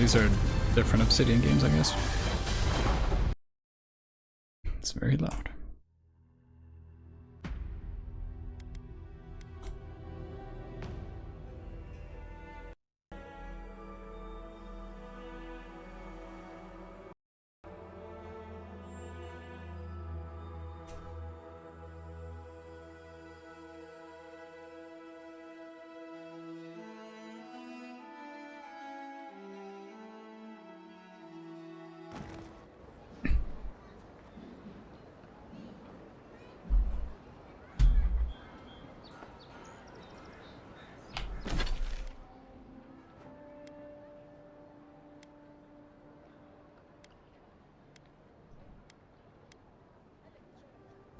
these are different Obsidian games, I guess. It's very loud.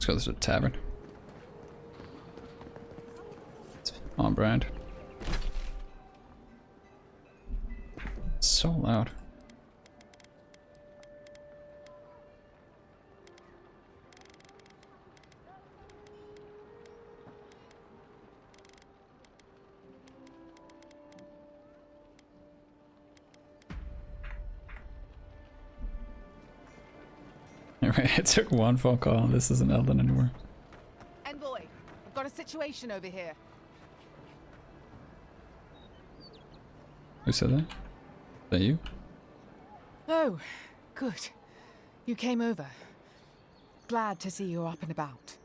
Let's go to the tavern. It's on brand. It's so loud. It took one phone call. This isn't Elden anymore. Envoy, I've got a situation over here. Who said that? Is that you? Oh, good. You came over. Glad to see you're up and about.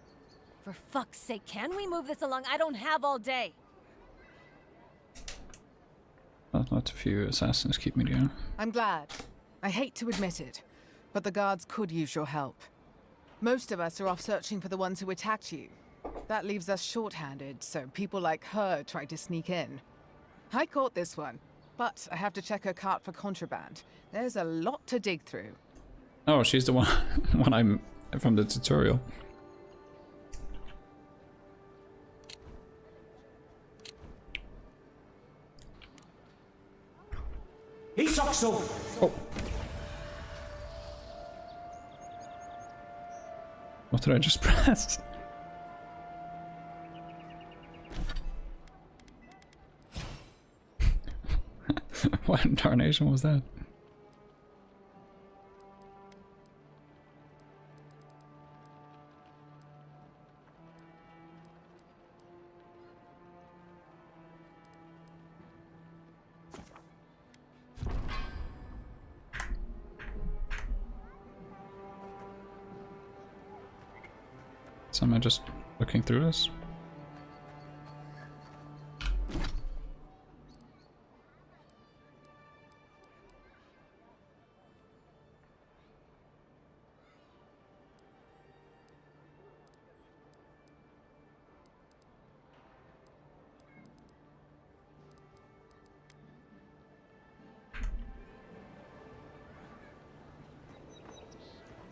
For fuck's sake, can we move this along? I don't have all day. Well, not a few assassins keep me down. I'm glad. I hate to admit it, but the guards could use your help. Most of us are off searching for the ones who attacked you. That leaves us short-handed, so people like her try to sneak in. I caught this one, but I have to check her cart for contraband. There's a lot to dig through. Oh, she's the one, one I'm from the tutorial. He sucks so. Oh. What did I just press? What in tarnation was that? So am I just looking through this?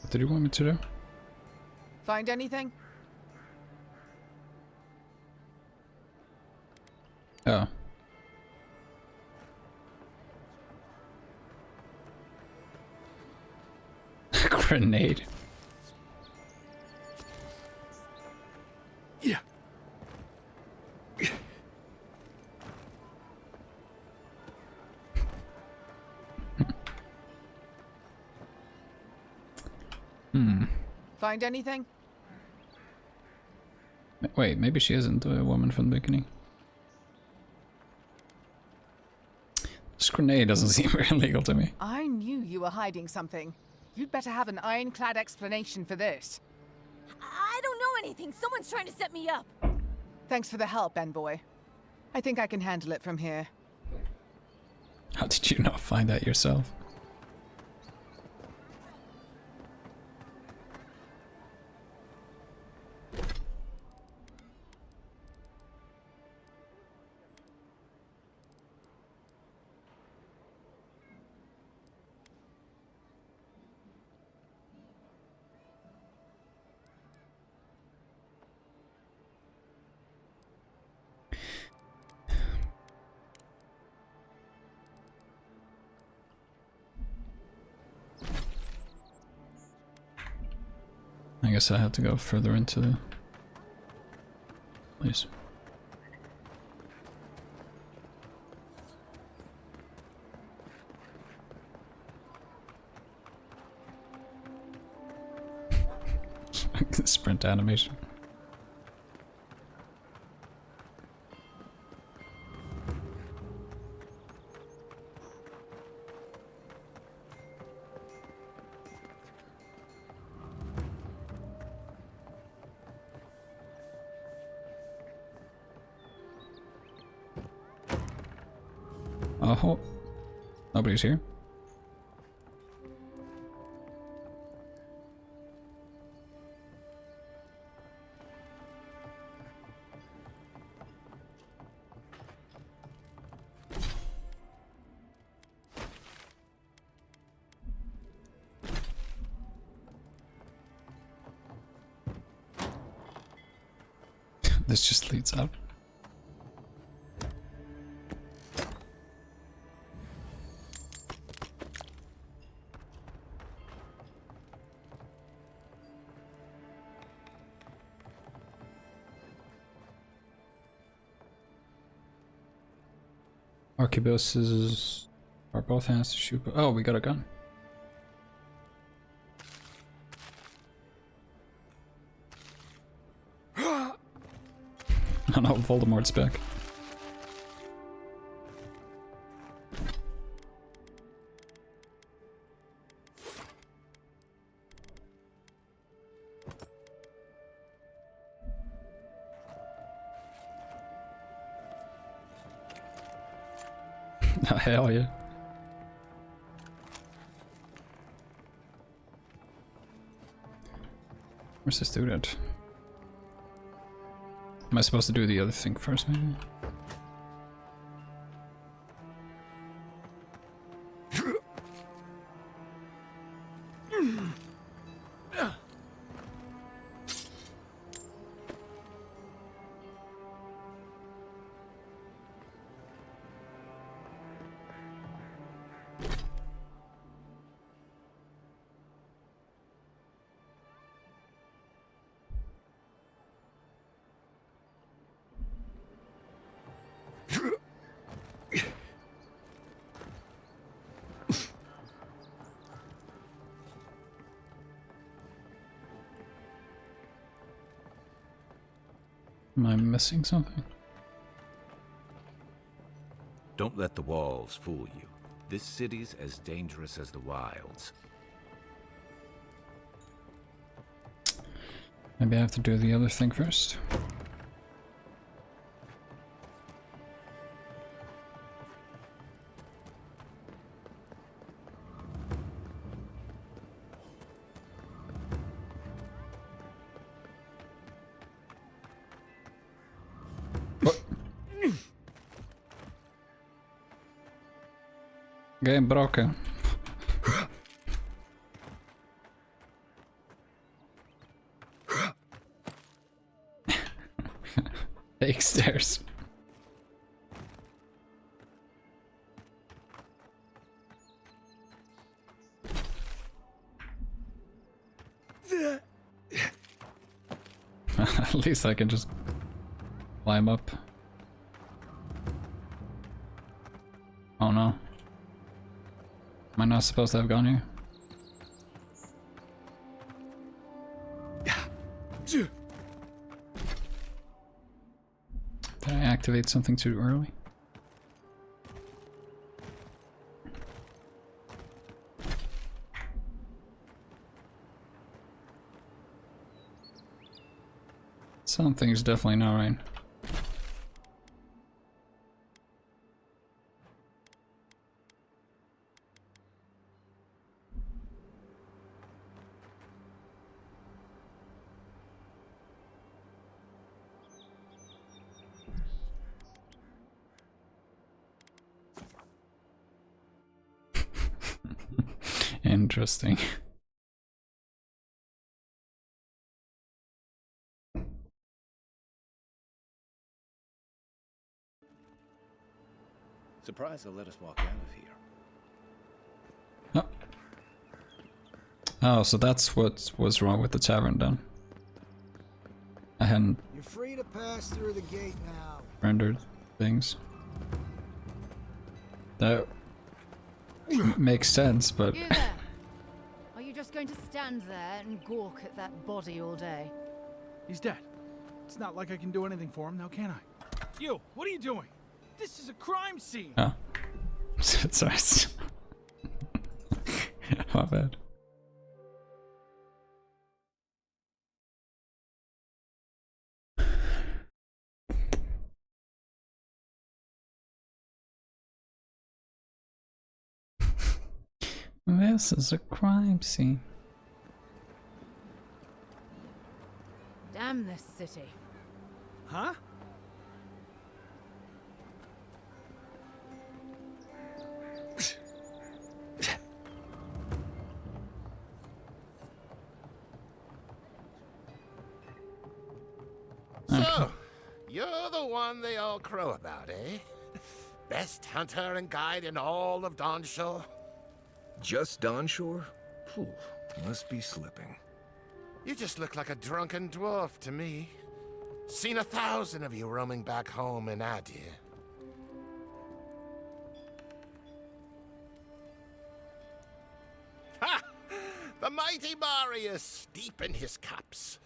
What did you want me to do? Find anything? Oh. Grenade. Yeah. Find anything? Wait, maybe she isn't a woman from the beginning. This grenade doesn't seem very legal to me. I knew you were hiding something. You'd better have an ironclad explanation for this. I don't know anything. Someone's trying to set me up. Thanks for the help, Envoy. I think I can handle it from here. How did you not find that yourself? I guess I have to go further into the place. Sprint animation. Oh, nobody's here. This just leads out. Arquebuses are both hands to shoot. Oh, we got a gun. Oh no, Voldemort's back. Hell yeah. Where's the student? Am I supposed to do the other thing first, maybe? Am I missing something? Don't let the walls fool you. This city's as dangerous as the wilds. Maybe I have to do the other thing first. Game broken. Fake stairs. At least I can just climb up. Oh no. Am I not supposed to have gone here? Did I activate something too early? Something's definitely not right. Interesting. Surprised they'll let us walk out of here. Oh, so that's what was wrong with the tavern then. I hadn't You're free to pass through the gate now. rendered things. That makes sense, but You there? Are you just going to stand there and gawk at that body all day? He's dead. It's not like I can do anything for him now, can I? You, what are you doing? This is a crime scene! Oh. Sorry. My bad. This is a crime scene. Damn this city. Huh? So, you're the one they all crow about, eh? Best hunter and guide in all of Dawnshore? Just Dawnshore? Phew, must be slipping. You just look like a drunken dwarf to me. Seen 1,000 of you roaming back home in Adir. Ha! The mighty Marius, deep in his cups,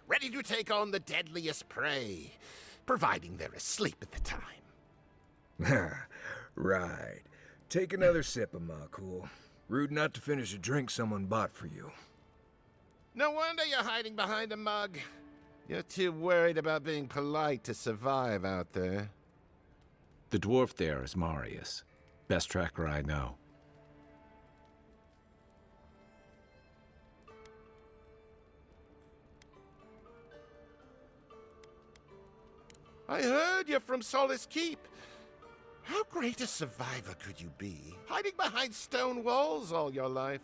ready to take on the deadliest prey, providing they're asleep at the time. Right. Take another sip of my cool. Rude not to finish a drink someone bought for you. No wonder you're hiding behind a mug. You're too worried about being polite to survive out there. The dwarf there is Marius. Best tracker I know. I heard you're from Solace Keep. How great a survivor could you be, hiding behind stone walls all your life?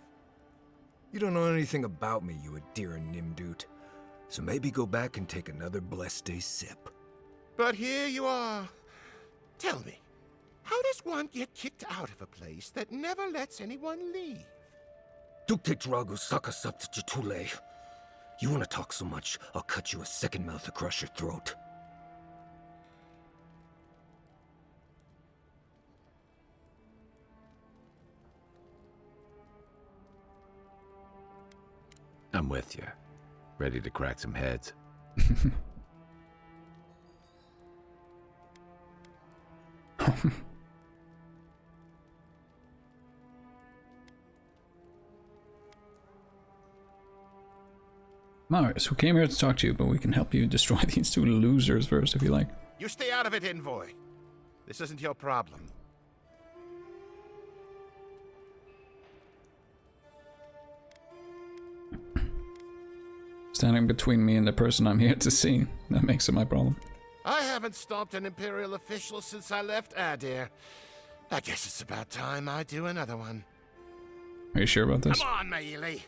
You don't know anything about me, you Adiran Nimdut. So maybe go back and take another blessed day sip. But here you are. Tell me, how does one get kicked out of a place that never lets anyone leave? Dukte Drago Sakasaptjitule. You wanna talk so much, I'll cut you a second mouth across your throat. I'm with you. Ready to crack some heads. Marius, who came here to talk to you, but we can help you destroy these two losers first if you like. You stay out of it, Envoy. This isn't your problem. Standing between me and the person I'm here to see. That makes it my problem. I haven't stopped an Imperial official since I left Adir. I guess it's about time I do another one. Are you sure about this? Come on, Maili.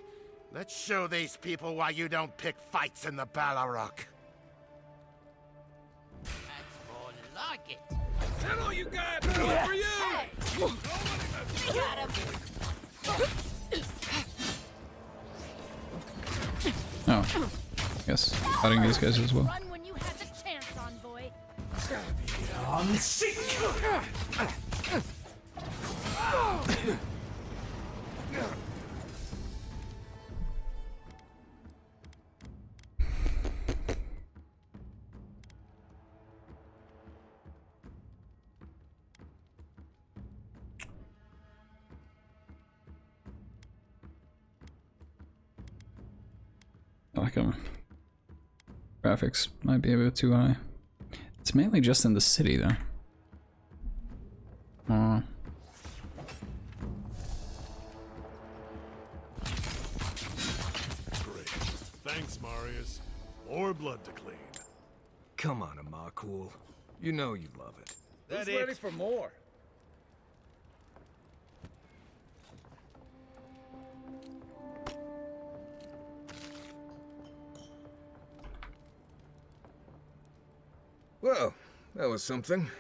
Let's show these people why you don't pick fights in the Ballarok. That's more like it. That all you got? Good for you! Got him. Oh. Yes. Fighting these guys as well. Run when you have the chance, envoy. On seek! I like them. Graphics might be a bit too high. It's mainly just in the city, though. Great. Thanks, Marius. More blood to clean. Come on, Amakul. You know you love it. Who's ready for more? Well, that was something.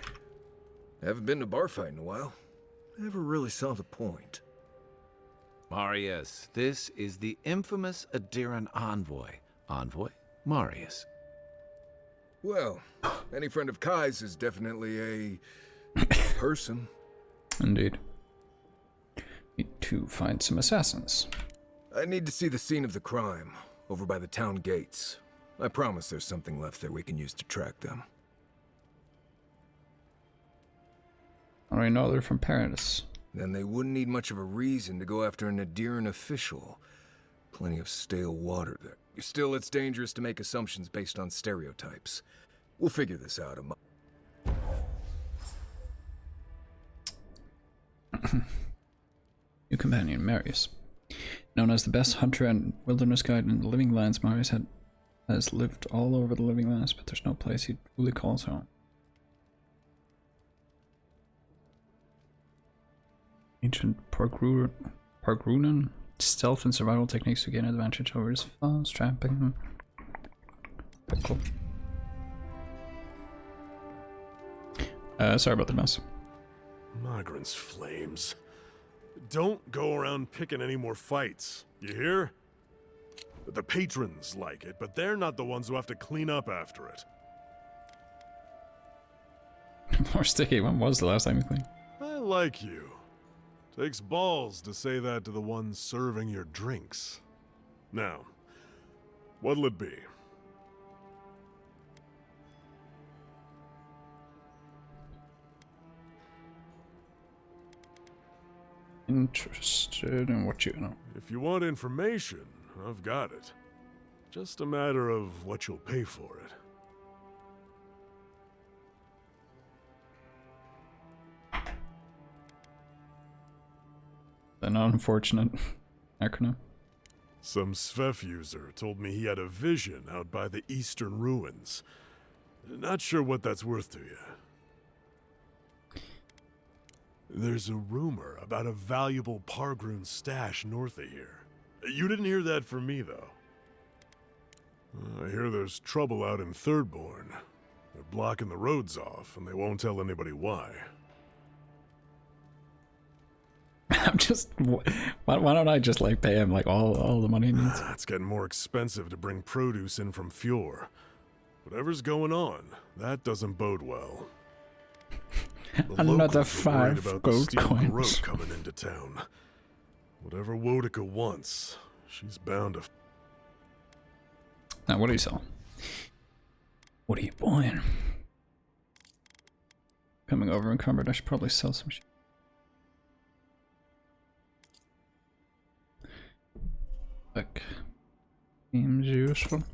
Haven't been to bar fight in a while. Never really saw the point. Marius, this is the infamous Adiran envoy. Envoy Marius. Well, any friend of Kai's is definitely a person. Indeed. Need to find some assassins. I need to see the scene of the crime, over by the town gates. I promise there's something left there we can use to track them. I already know they're from Paradis. Then they wouldn't need much of a reason to go after an Adiran official. Plenty of stale water there. Still, it's dangerous to make assumptions based on stereotypes. We'll figure this out New companion, Marius. Known as the best hunter and wilderness guide in the Living Lands, Marius has lived all over the Living Lands, but there's no place he truly calls home. Ancient Parkrunan, stealth and survival techniques to gain advantage over his foes, trapping them. Cool. Sorry about the mess. Migrants' flames. Don't go around picking any more fights, you hear? The patrons like it, but they're not the ones who have to clean up after it. More sticky. When was the last time you cleaned? I like you. Takes balls to say that to the ones serving your drinks. Now, what'll it be? Interested in what you know. If you want information, I've got it. Just a matter of what you'll pay for it. An unfortunate acronym. Some Svef user told me he had a vision out by the eastern ruins. Not sure what that's worth to you. There's a rumor about a valuable Pargrun stash north of here. You didn't hear that from me, though. I hear there's trouble out in Thirdborn. They're blocking the roads off, and they won't tell anybody why. I'm just... Why don't I just, like, pay him, like, all the money he needs? It's getting more expensive to bring produce in from Fjord. Whatever's going on, that doesn't bode well. Another 5 gold coins. Coming into town. Whatever Wodica wants, she's bound to... Now, what do you sell? What are you buying? Coming over encumbered, I should probably sell some shit. Like, seems useful.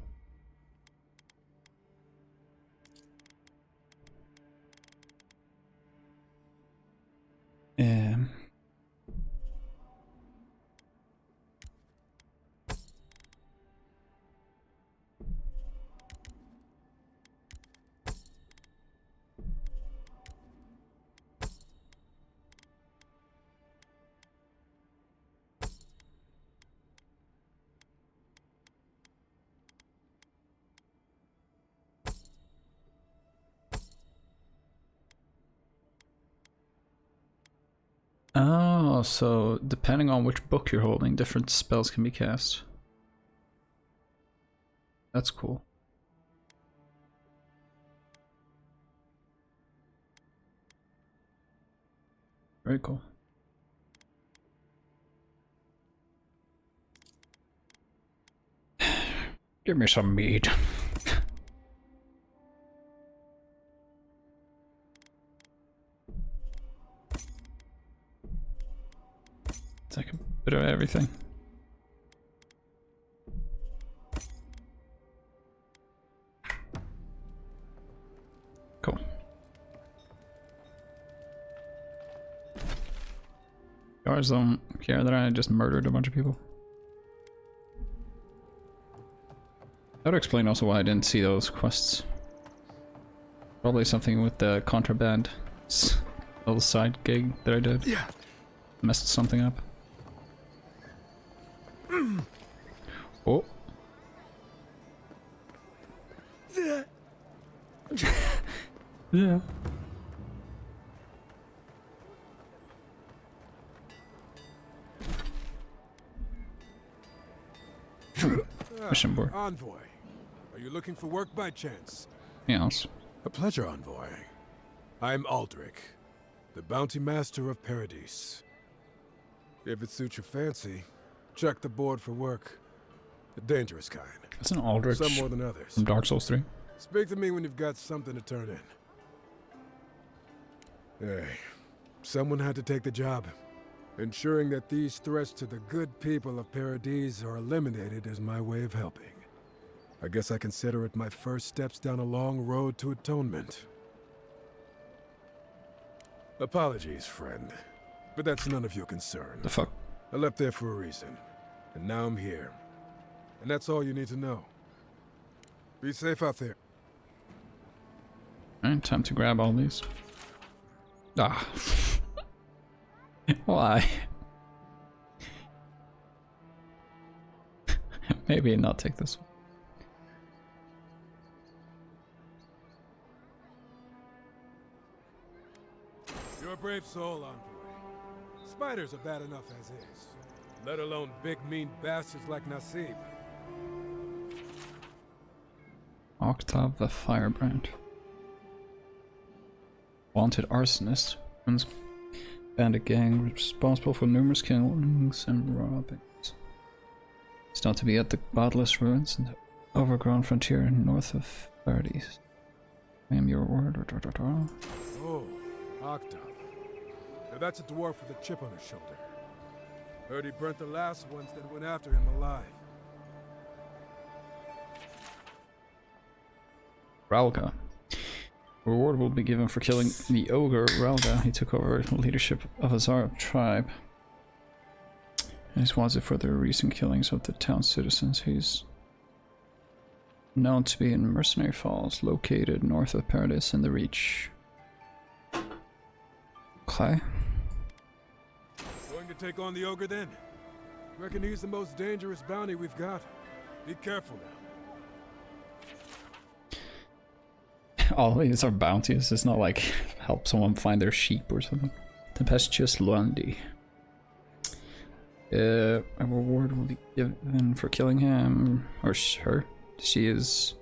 Oh, so depending on which book you're holding, different spells can be cast. That's cool. Very cool. Give me some meat. It's like a bit of everything. Cool. Guards don't care that I just murdered a bunch of people. That would explain also why I didn't see those quests. Probably something with the contraband little side gig that I did. Yeah. Messed something up. Oh. Yeah. Mission board. Envoy. Are you looking for work by chance? Yes. A pleasure, Envoy. I'm Aldrich, the bounty master of Paradis. If it suits your fancy, Check the board for work. The dangerous kind. That's an Aldrich Some more than others. from Dark Souls 3. Speak to me when you've got something to turn in. Hey, someone had to take the job. Ensuring that these threats to the good people of Paradise are eliminated is my way of helping. I guess I consider it my first steps down a long road to atonement. Apologies, friend. But that's none of your concern. The fuck? I left there for a reason. And now I'm here. And that's all you need to know. Be safe out there. Alright, time to grab all these. Ah. Why? Maybe not take this one. You're a brave soul, Andre. Spiders are bad enough as is. Let alone big, mean bastards like Nasib. Octave the Firebrand. Wanted arsonist. Bandit gang responsible for numerous killings and robbings. It's not to be at the godless ruins in the overgrown frontier north of Paradise. I am your word. Oh, Octave. Now that's a dwarf with a chip on his shoulder. Heard he burnt the last ones that went after him alive. Ralga. Reward will be given for killing the ogre Ralga. He took over leadership of a Zarab tribe. And he's wanted for the recent killings of the town's citizens. He's known to be in Mercenary Falls, located north of Paradise in the Reach. Okay. Going to take on the ogre then? Reckon he's the most dangerous bounty we've got. Be careful now. All these are bounties. It's not like help someone find their sheep or something. Tempestuous Luandi. A reward will be given for killing him or her. She's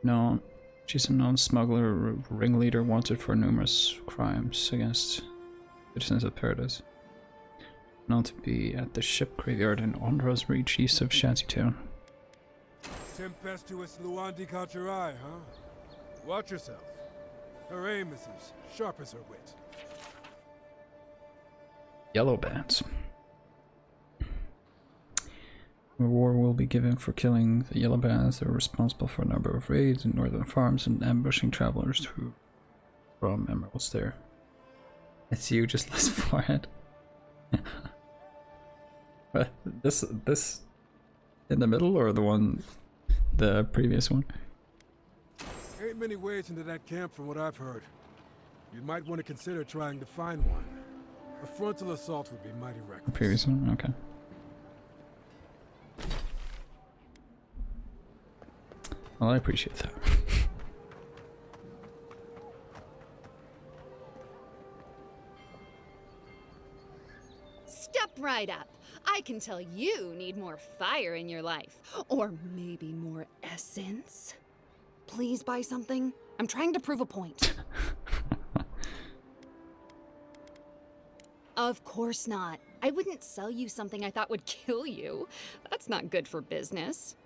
a known smuggler, ringleader, wanted for numerous crimes against citizens of Paradise. Known to be at the ship graveyard in Ondra's Reach, east of Shantytown. Tempestuous Luandi caught your eye, huh? Watch yourself. Her aim is as sharp as her wit. Yellow bands. Reward will be given for killing the yellow bands that are responsible for a number of raids in northern farms and ambushing travelers who roam emeralds there. It's you, just less forehead. this in the middle or the previous one? Ain't many ways into that camp from what I've heard. You might want to consider trying to find one. A frontal assault would be mighty reckless. The previous one? Okay. Well, I appreciate that. Step right up. I can tell you need more fire in your life. Or maybe more essence. Please buy something. I'm trying to prove a point. Of course not. I wouldn't sell you something I thought would kill you. That's not good for business.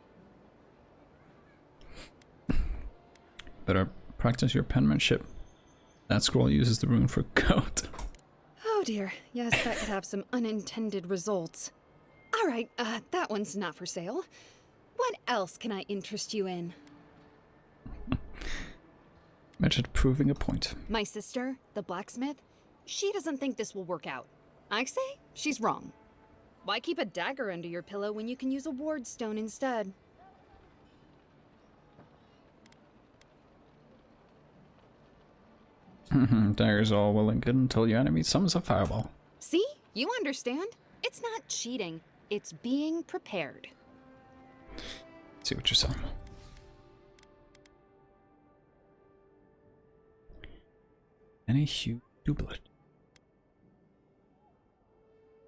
Better practice your penmanship. That scroll uses the rune for goat. Oh dear. Yes, that could have some unintended results. All right, that one's not for sale. What else can I interest you in? Mentioned proving a point. My sister, the blacksmith, she doesn't think this will work out. I say she's wrong. Why keep a dagger under your pillow when you can use a ward stone instead? Dagger's all well and good until your enemy summons a fireball. See? You understand? It's not cheating. It's being prepared. See what you're saying. Any hue doublet.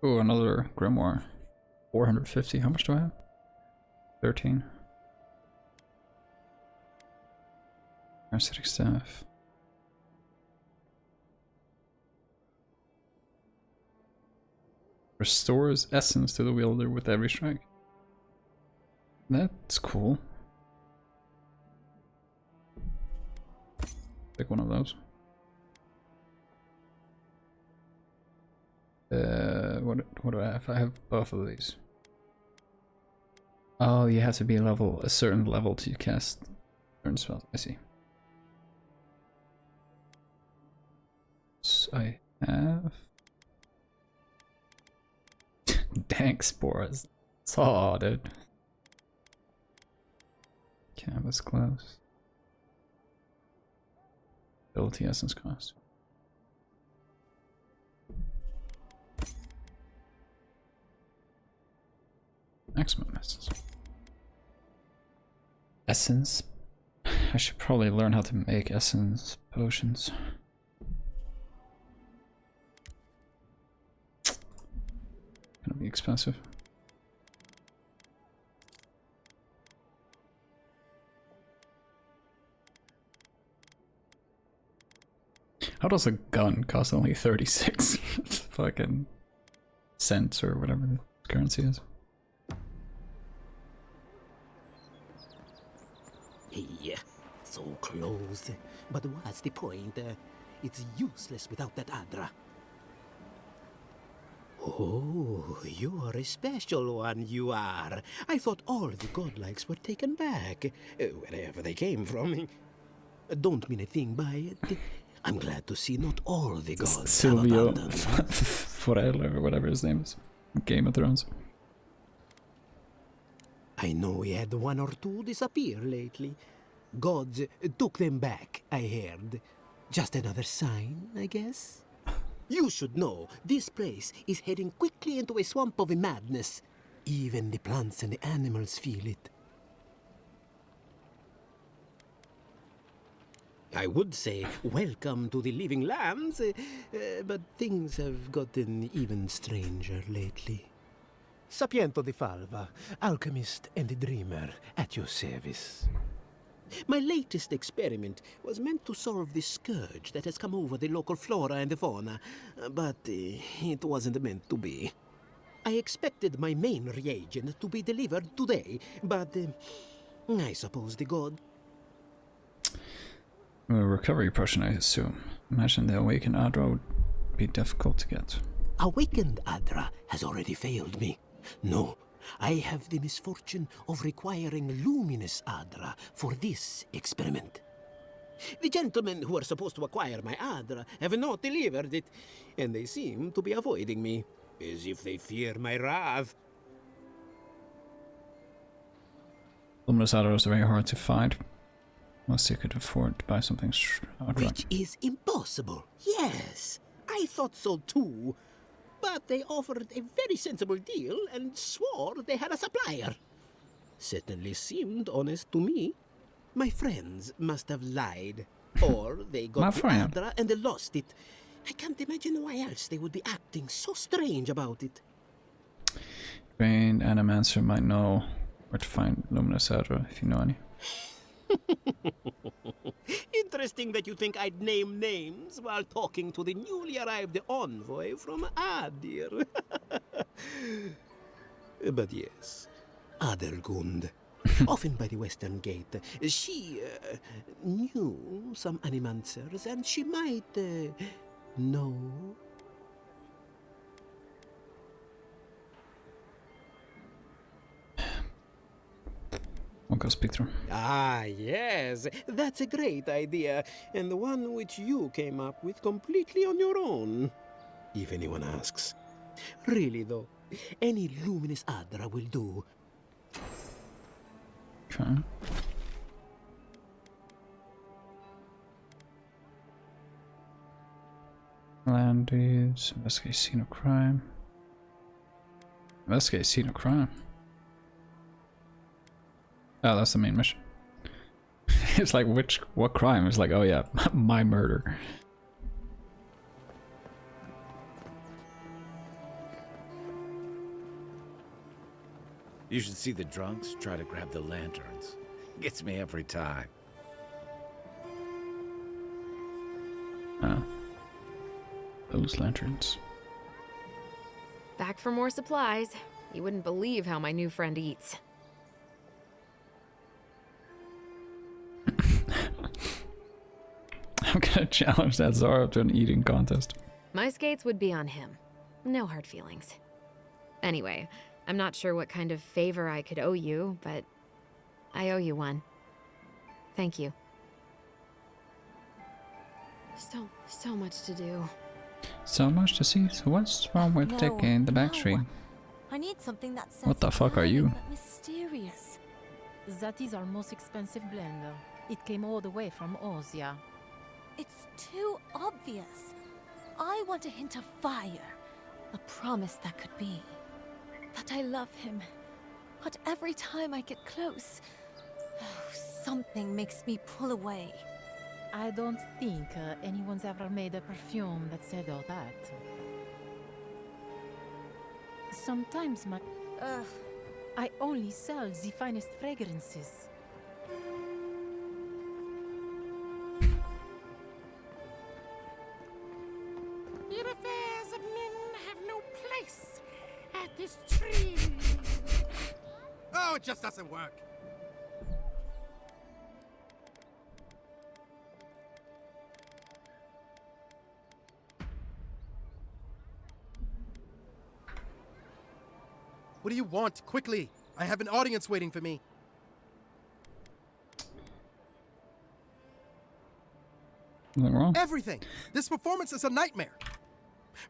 Oh, another grimoire. 450. How much do I have? 13. Parasitic staff. Restores essence to the wielder with every strike. That's cool. Pick one of those. What do I have? I have both of these. Oh, you have to be a certain level to cast certain spells. I see. So I have dank spores. Oh, dude. Canvas gloves. Ability essence cost. Maximum essence. Essence. I should probably learn how to make essence potions. Gonna be expensive. How does a gun cost only 36 fucking cents or whatever the currency is? Hey, so close. But what's the point? It's useless without that Adra. Oh, you're a special one, you are. I thought all the godlikes were taken back, wherever they came from. Don't mean a thing by it. I'm glad to see not all the gods Silvio have abandoned. Forel or whatever his name is. Game of Thrones. I know we had one or two disappear lately. Gods took them back, I heard. Just another sign, I guess? You should know, this place is heading quickly into a swamp of madness. Even the plants and the animals feel it. I would say welcome to the living lands, but things have gotten even stranger lately. Sapiento di Falva, alchemist and dreamer, at your service. My latest experiment was meant to solve the scourge that has come over the local flora and fauna, but it wasn't meant to be. I expected my main reagent to be delivered today, but I suppose the god... A recovery potion, I assume. Imagine the awakened Adra would be difficult to get. Awakened Adra has already failed me. No, I have the misfortune of requiring luminous Adra for this experiment. The gentlemen who are supposed to acquire my Adra have not delivered it, and they seem to be avoiding me, as if they fear my wrath. Luminous Adra is very hard to find. Unless you could afford to buy something outright. Which is impossible. Yes, I thought so too. But they offered a very sensible deal and swore they had a supplier. Certainly seemed honest to me. My friends must have lied. Or they got the Adra and they lost it. I can't imagine why else they would be acting so strange about it. Trained Animancer might know where to find Luminous Adra, if you know any. Interesting that you think I'd name names while talking to the newly arrived envoy from Adir. But yes, Adelgund, often by the western gate. She knew some animancers, and she might know. I'll go speak to her. Ah, yes, that's a great idea, and the one which you came up with completely on your own. If anyone asks. Really, though, any luminous Adra will do. Okay. Landis, investigate scene of crime. Investigate scene of crime. Oh, that's the main mission. It's like, what crime? It's like, oh yeah, my murder. You should see the drunks try to grab the lanterns. Gets me every time. Those lanterns. Back for more supplies. You wouldn't believe how my new friend eats. I'm gonna challenge that Zara to an eating contest. My skates would be on him. No hard feelings. Anyway, I'm not sure what kind of favor I could owe you, but I owe you one. Thank you. So much to do. So much to see. So what's wrong with taking the back street? I need something that sounds What the fuck are you? but mysterious. That is our most expensive blend. It came all the way from Ozia. It's too obvious. I want a hint of fire. A promise that could be. That I love him. But every time I get close, something makes me pull away. I don't think anyone's ever made a perfume that said all that. Sometimes I only sell the finest fragrances. The affairs of men have no place at this tree. Oh, it just doesn't work. What do you want? Quickly! I have an audience waiting for me. Nothing wrong. Everything! This performance is a nightmare.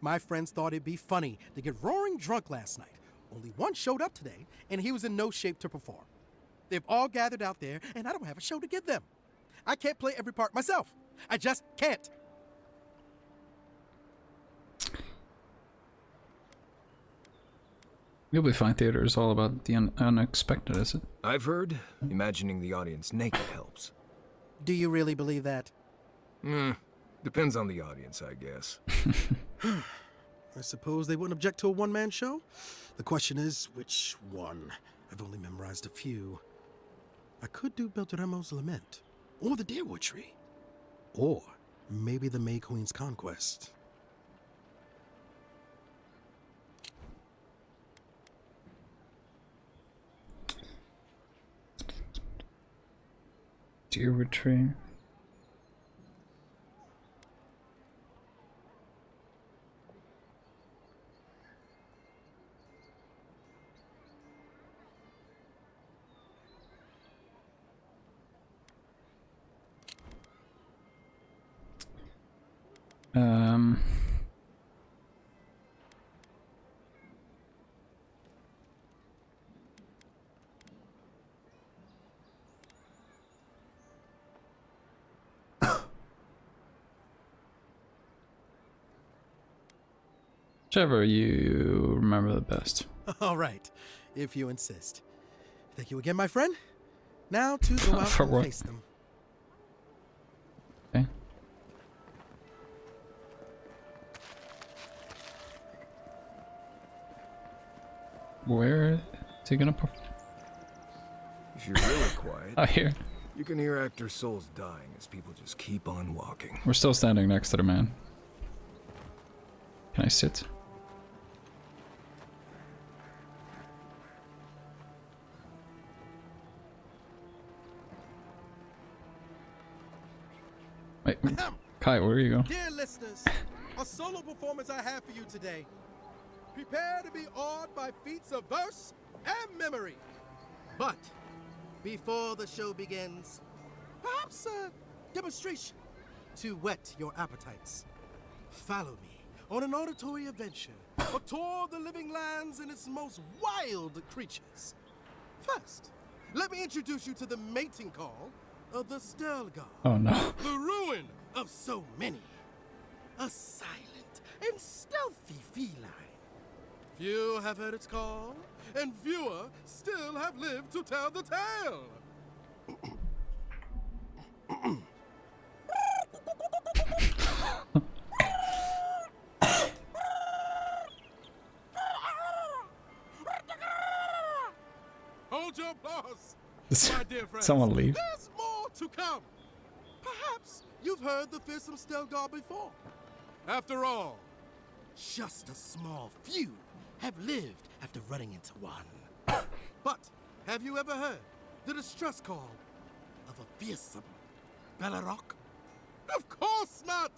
My friends thought it'd be funny to get roaring drunk last night. Only one showed up today, and he was in no shape to perform. They've all gathered out there, and I don't have a show to give them. I can't play every part myself. I just can't. You'll be fine. Theater is all about the unexpected, is it? I've heard imagining the audience naked helps. Do you really believe that? Depends on the audience, I guess. I suppose they wouldn't object to a one-man show? The question is, which one? I've only memorized a few. I could do Beltramo's Lament, or the Deerwood Tree, or maybe the May Queen's Conquest. Deerwood Tree. Whichever you remember the best. All right, if you insist. Thank you again, my friend. Now to go out and face them. Okay. Where is he gonna perform? If you're really quiet, I hear. You can hear actors' souls dying as people just keep on walking. We're still standing next to the man. Can I sit? Wait, Kai, where you go? Dear listeners, a solo performance I have for you today. Prepare to be awed by feats of verse and memory. But before the show begins, perhaps a demonstration to whet your appetites. Follow me on an auditory adventure, a tour of the living lands and its most wild creatures. First, let me introduce you to the mating call of the Stelgar. Oh no. The ruin of so many. A silent and stealthy feline. Few have heard its call, and fewer still have lived to tell the tale. Hold your applause, my dear friends. Someone leave. There's more to come. Perhaps you've heard the fearsome Stelgar before. After all, just a small few have lived after running into one. But have you ever heard the distress call of a fearsome Bellerock? Of course not!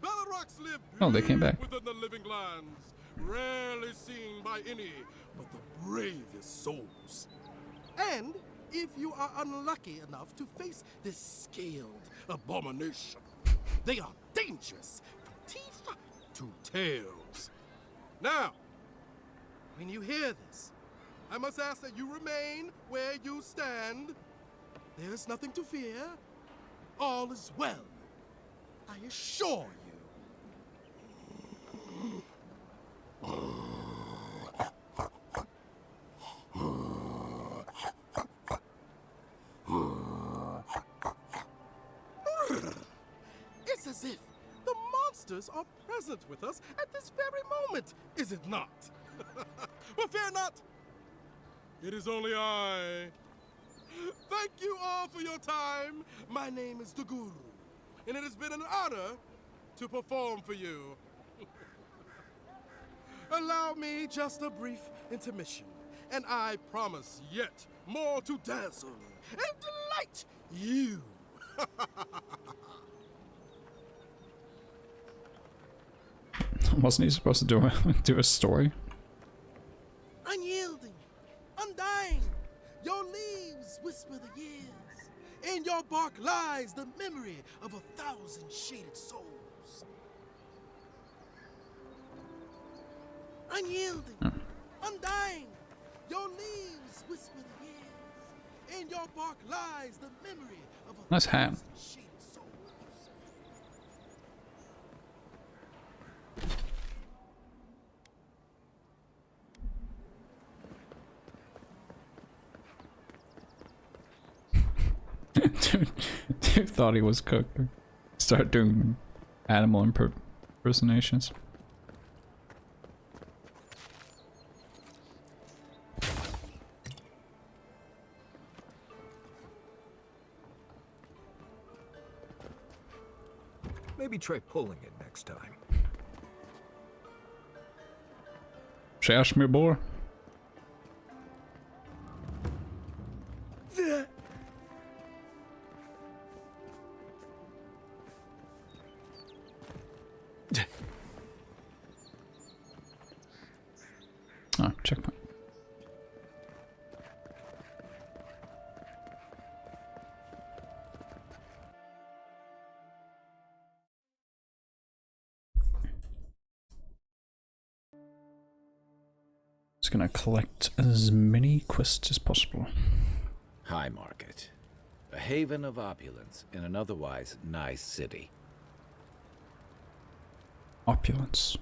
Bellerocks live they came back. within the living lands, rarely seen by any but the bravest souls. And if you are unlucky enough to face this scaled abomination, they are dangerous from teeth to tails. Now, when you hear this, I must ask that you remain where you stand. There is nothing to fear. All is well. I assure you. It's as if the monsters are present with us at this very moment, is it not? But fear not. It is only I. Thank you all for your time. My name is the Guru, and it has been an honor to perform for you. Allow me just a brief intermission, and I promise yet more to dazzle and delight you. Wasn't he supposed to do a story? Unyielding, undying, your leaves whisper the years. In your bark lies the memory of 1,000 shaded souls. Unyielding, undying, your leaves whisper the years. In your bark lies the memory of a Nice hat. shaded souls. Dude thought he was cooked. Start doing animal impersonations. Maybe try pulling it next time. Schash mir boy. Oh, checkpoint. Just gonna collect as many quests as possible. High Market. A haven of opulence in an otherwise nice city. Opulence.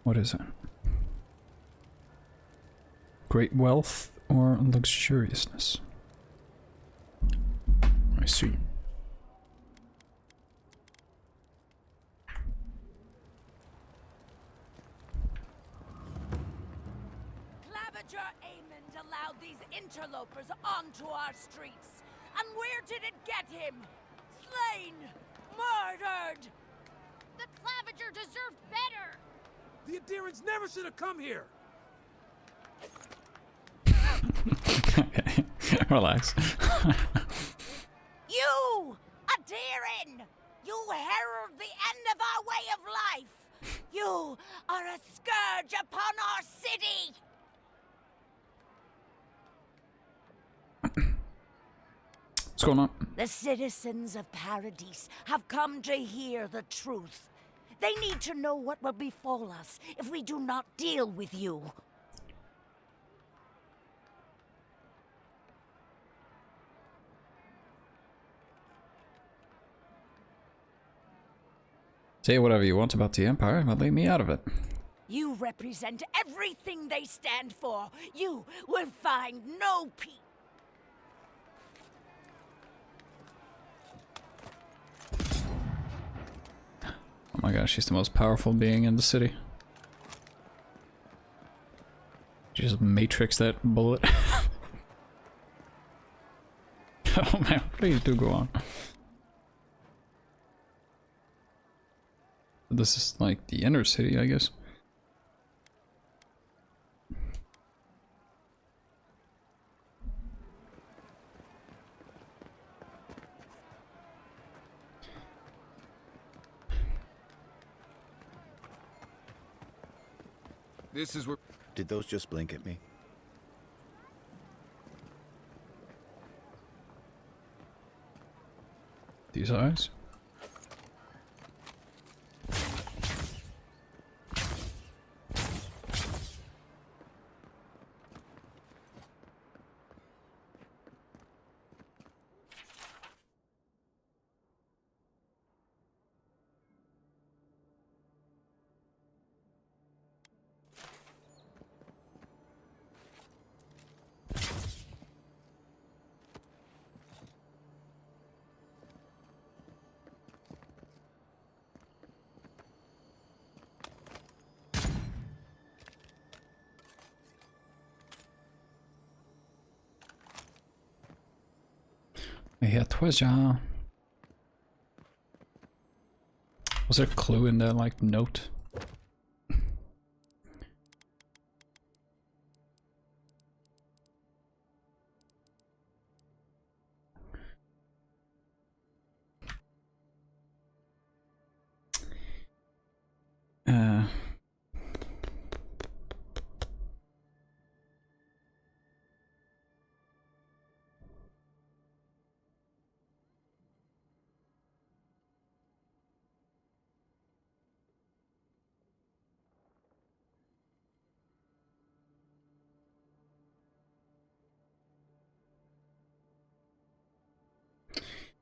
What is it? Great wealth or luxuriousness? I see. Claviger Aemond allowed these interlopers onto our streets. And where did it get him? Slain! Murdered! The Claviger deserved better! The Adherents never should have come here! Okay, relax. You! Adherin! You herald the end of our way of life! You are a scourge upon our city! What's going on? The citizens of Paradise have come to hear the truth. They need to know what will befall us if we do not deal with you. Say whatever you want about the Empire, but leave me out of it. You represent everything they stand for. You will find no peace. Oh my gosh, she's the most powerful being in the city. She just matrix that bullet. Oh man, please do go on. This is like the inner city, I guess. This is where... Did those just blink at me? These eyes? Yeah, treasure. Was there a clue in that, like, note?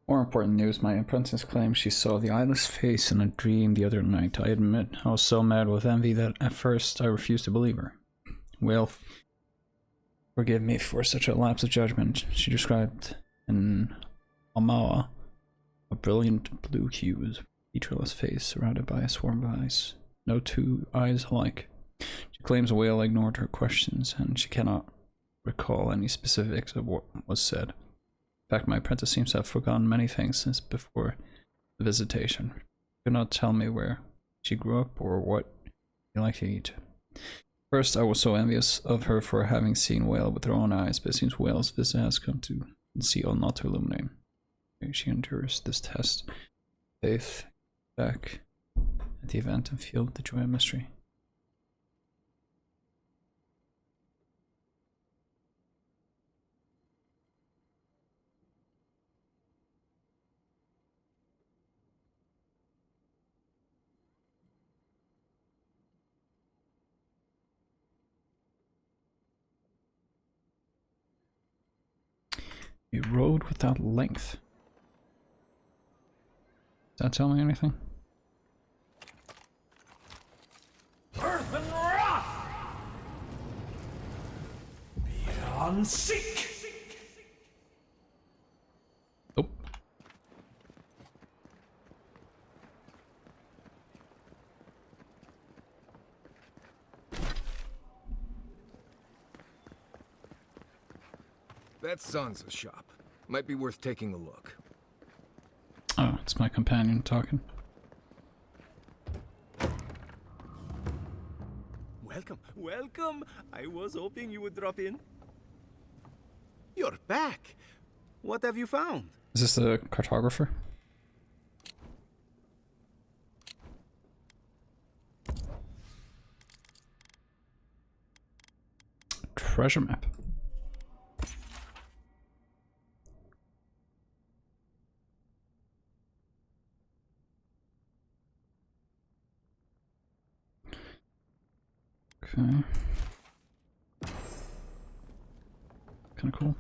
More important news, my apprentice claims she saw the eyeless face in a dream the other night. I admit I was so mad with envy that at first I refused to believe her. Well, forgive me for such a lapse of judgment. She described an Amawa, a brilliant blue hued, featureless face surrounded by a swarm of eyes. No two eyes alike. She claims a whale ignored her questions, and she cannot recall any specifics of what was said. In fact, my apprentice seems to have forgotten many things since before the visitation. She could not tell me where she grew up or what she liked to eat. First, I was so envious of her for having seen whale with her own eyes, but it seems whale's visit has come to conceal, not to illuminate. She endures this test. Faith, back at the event and feel the joy and mystery. A road without length. Does that tell me anything? Earth and wrath! Beyond seek! Nope. That's Sansa's shop. Might be worth taking a look. Oh, it's my companion talking. Welcome, welcome! I was hoping you would drop in. You're back! What have you found? Is this the cartographer? Treasure map. Okay. Kind of cool.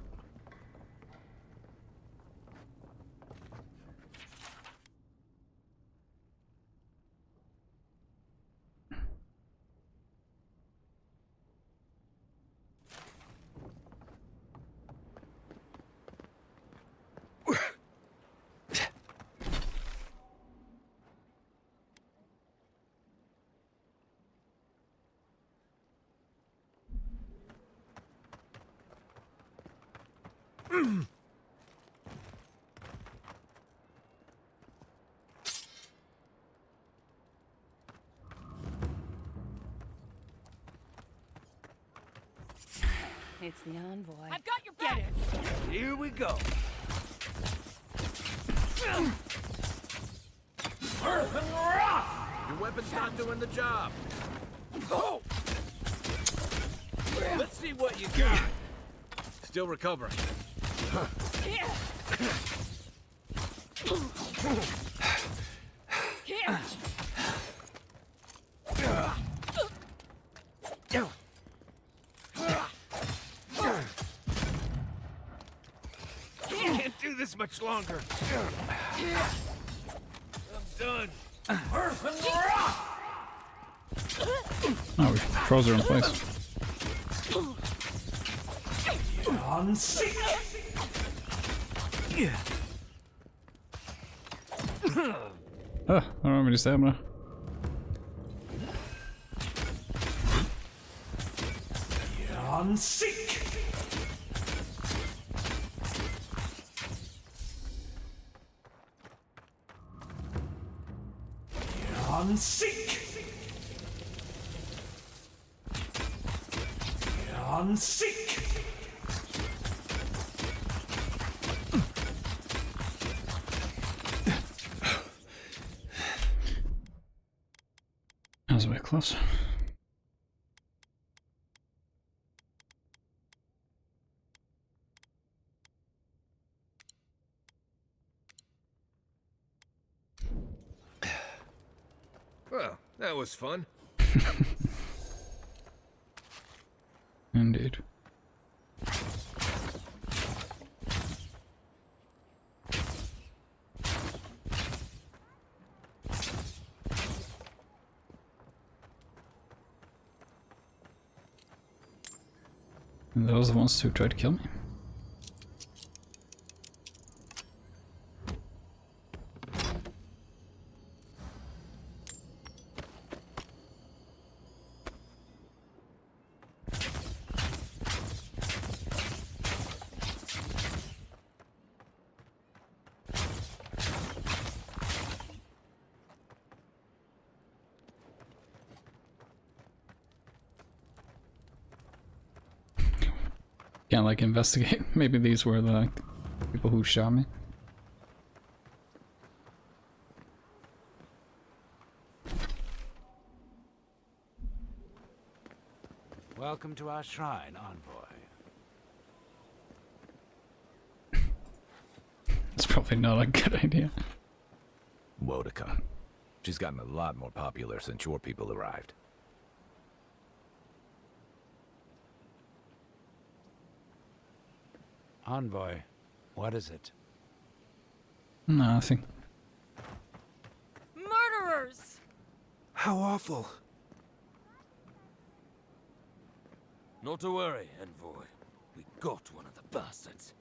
It's the envoy. I've got your back! Here we go. Earth and Wrath! Your weapon's not doing the job. Oh! Let's see what you got. Still recovering. Can't do this much longer. I'm done. Earth and Wrath! Oh, we froze her in place. On sick! I don't have any stamina. On sick! On sick! On sick! That was way close. Well, that was fun. Indeed. And those are the ones who tried to kill me. Can't like investigate. Maybe these were the people who shot me. Welcome to our shrine, envoy. It's probably not a good idea. Wodica. She's gotten a lot more popular since your people arrived. Envoy, what is it? Nothing. Murderers! How awful. Not to worry, envoy. We got one of the bastards.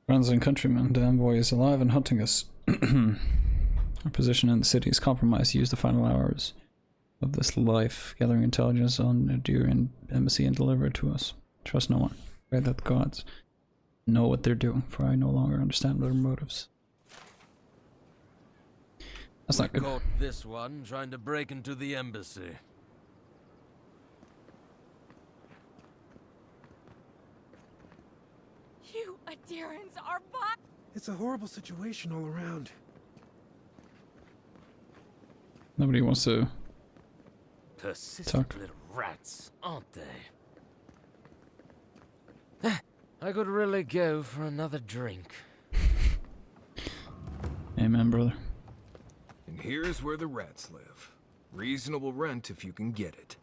Friends and countrymen, the envoy is alive and hunting us. Our position in the city is compromised. Use the final hours of this life, gathering intelligence on the dear embassy and deliver it to us. Trust no one. Pray that the gods know what they're doing, for I no longer understand their motives. That's not good. Caught this one trying to break into the embassy. You adherents are bot. It's a horrible situation all around. Nobody wants to Persistent little rats, aren't they? I could really go for another drink. Amen, brother. And here's where the rats live. Reasonable rent if you can get it.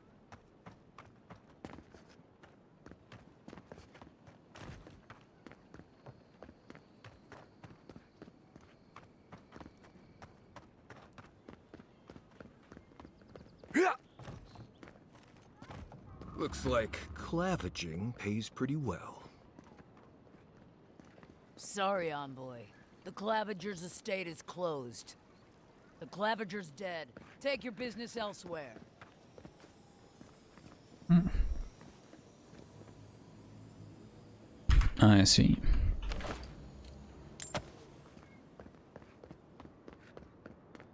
Looks like clavaging pays pretty well. Sorry, envoy. The Clavager's estate is closed. The Clavager's dead. Take your business elsewhere. I see.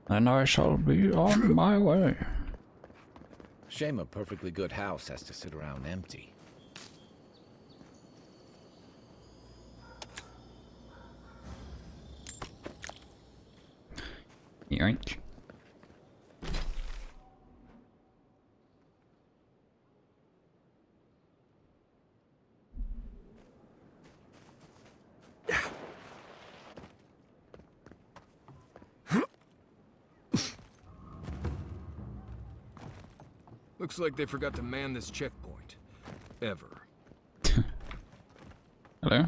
And I shall be on my way. Shame a perfectly good house has to sit around empty. Yoink. Looks like they forgot to man this checkpoint. Ever. Hello?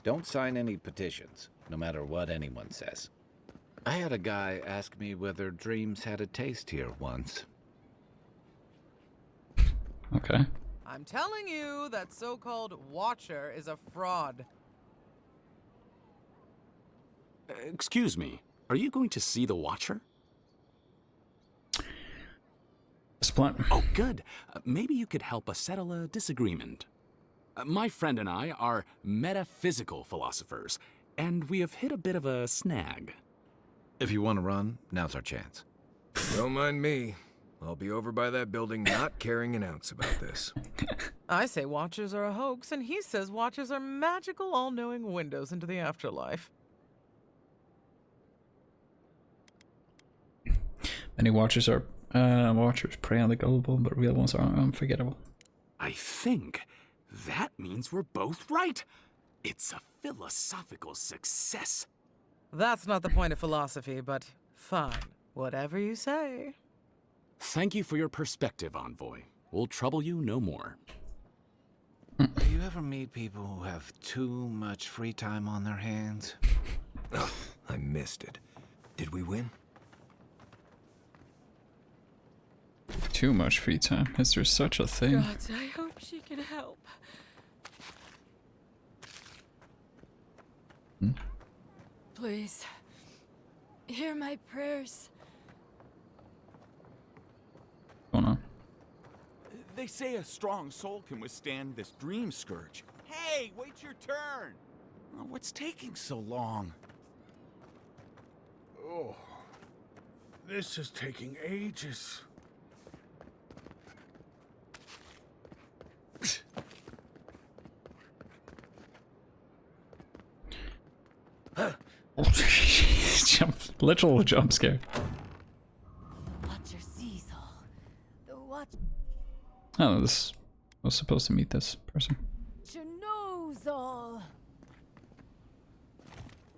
Don't sign any petitions, no matter what anyone says. I had a guy ask me whether dreams had a taste here once. Okay. I'm telling you, that so-called Watcher is a fraud. Excuse me, are you going to see the Watcher? Splat. Oh, good. Maybe you could help us settle a disagreement. My friend and I are metaphysical philosophers, and we have hit a bit of a snag. If you want to run, now's our chance. Don't mind me. I'll be over by that building not caring an ounce about this. I say Watchers are a hoax, and he says Watchers are magical, all-knowing windows into the afterlife. Many Watchers prey on the gullible, but real ones are unforgettable. I think that means we're both right. It's a philosophical success. That's not the point of philosophy, but fine. Whatever you say. Thank you for your perspective, Envoy. We'll trouble you no more. Do you ever meet people who have too much free time on their hands? Oh, I missed it. Did we win? Too much free time. Is there such a thing? God, I hope she can help. Please, hear my prayers. What's going on? They say a strong soul can withstand this dream scourge. Hey, wait your turn! Oh, what's taking so long? Oh, this is taking ages. Literal jump scare. Watcher sees all. The Watcher Oh, this was supposed to meet this person. knows all.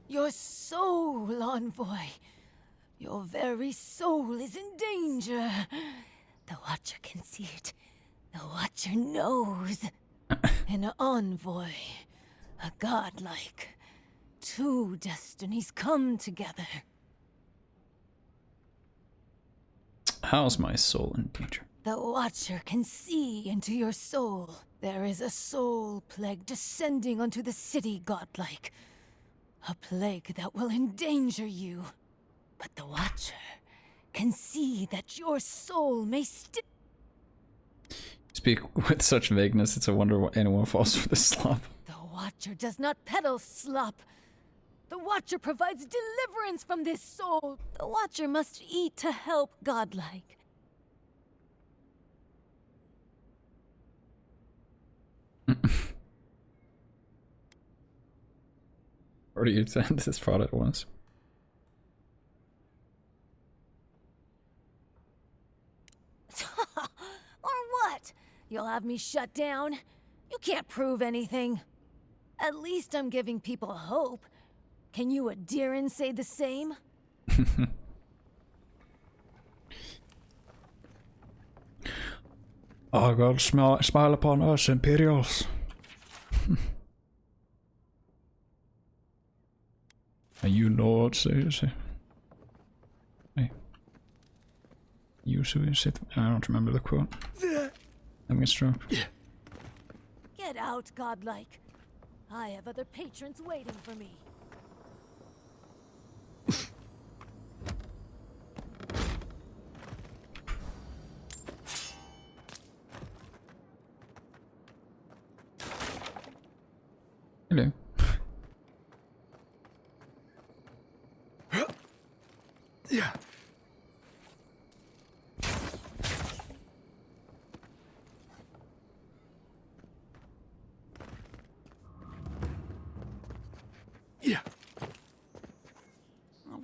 Your soul, Envoy. Your very soul is in danger. The Watcher can see it. The Watcher knows. An envoy. A godlike. Two destinies come together. How's my soul in danger? The Watcher can see into your soul. There is a soul plague descending onto the city, godlike. A plague that will endanger you. But the Watcher can see that your soul may still... Speak with such vagueness, it's a wonder why anyone falls for this slop. The Watcher does not peddle slop. The Watcher provides deliverance from this soul. The Watcher must eat to help godlike. Or do you send this fraud at once? Or what? You'll have me shut down? You can't prove anything. At least I'm giving people hope. Can you Adiran say the same? Oh God, smile upon us, Imperials. And you Lord, say. Hey. You sit. I don't remember the quote. Having a stroke. Get out, godlike. I have other patrons waiting for me. Hello. Yeah.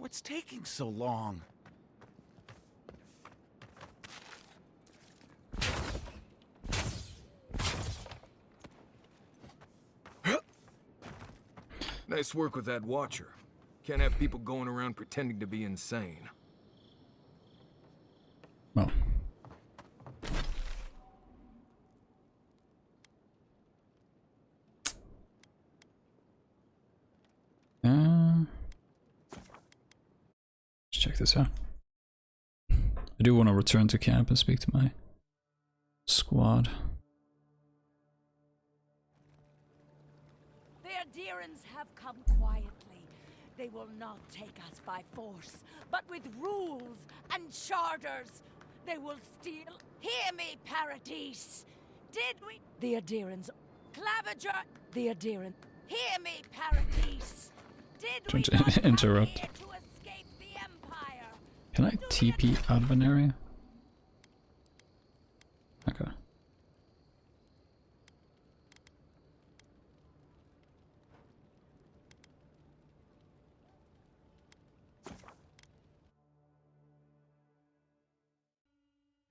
what's taking so long? Nice work with that watcher. Can't have people going around pretending to be insane. Well. Let's check this out. I do want to return to camp and speak to my squad. The Adherents have come quietly. They will not take us by force, but with rules and charters. They will steal. Hear me, Paradis. Did we? The Adherents. Claviger. The Adherent. Hear me, Paradis. Did we Trying to interrupt. to escape the Empire? Can I TP out of an area? Okay.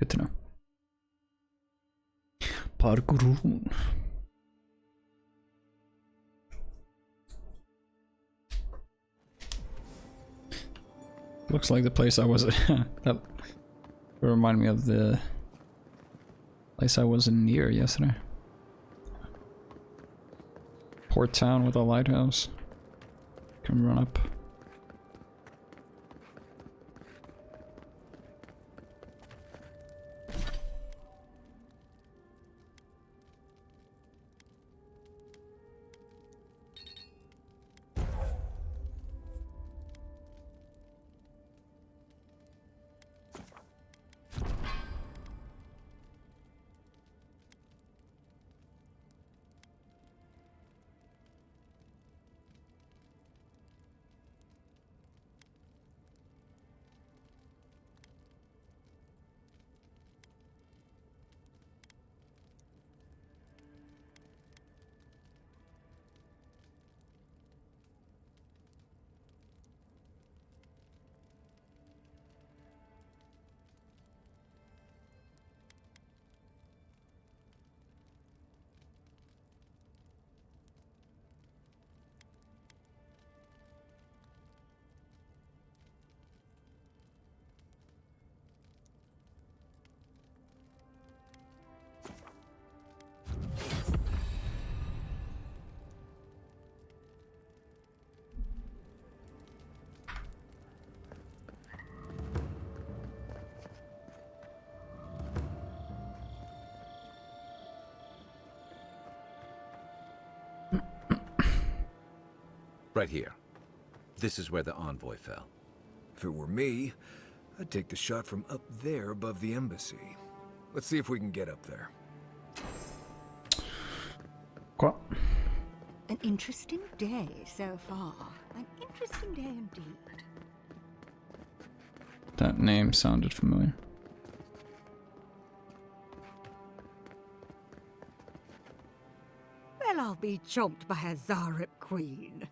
Good to know. Parkour. Looks like the place I was that remind me of the place I was near yesterday. Port town with a lighthouse. Can run up. Right here. This is where the envoy fell. If it were me, I'd take the shot from up there above the embassy. Let's see if we can get up there. What? An interesting day so far. An interesting day indeed. That name sounded familiar. Well, I'll be chomped by a Zarep queen.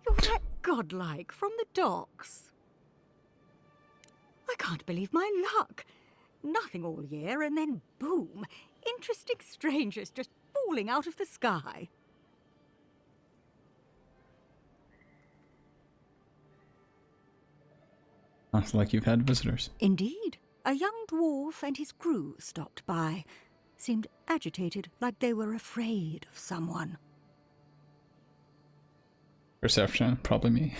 You're that godlike from the docks. I can't believe my luck. Nothing all year, and then boom, interesting strangers just falling out of the sky. Sounds like you've had visitors. Indeed. A young dwarf and his crew stopped by. Seemed agitated, like they were afraid of someone. Perception, probably me.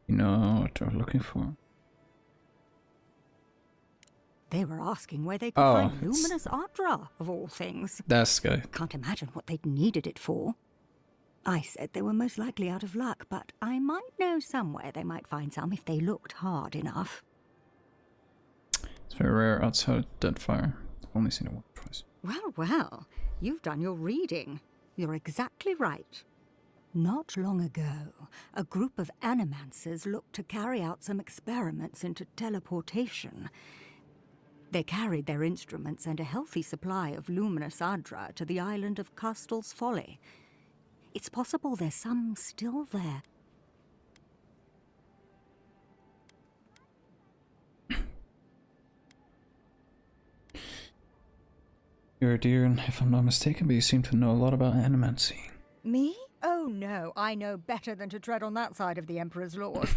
You know what they're looking for. They were asking where they could find Luminous Ardra, of all things. That's guy. Can't imagine what they'd needed it for. I said they were most likely out of luck, but I might know somewhere they might find some if they looked hard enough. It's very rare outside Deadfire. I've only seen it once or twice. Well, well, you've done your reading. You're exactly right. Not long ago, a group of animancers looked to carry out some experiments into teleportation. They carried their instruments and a healthy supply of luminous Ardra to the island of Castel's Folly. It's possible there's some still there, You're a deer, and if I'm not mistaken, but you seem to know a lot about animancy. Me? Oh no, I know better than to tread on that side of the Emperor's laws.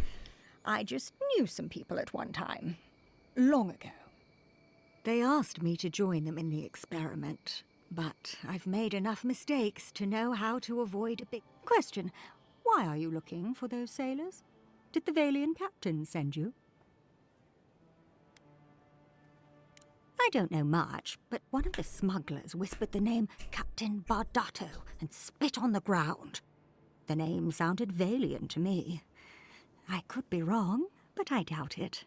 I just knew some people at one time. Long ago. They asked me to join them in the experiment, but I've made enough mistakes to know how to avoid a big question. Why are you looking for those sailors? Did the Valian captain send you? I don't know much, but one of the smugglers whispered the name Captain Bardato and spit on the ground. The name sounded Valian to me. I could be wrong, but I doubt it.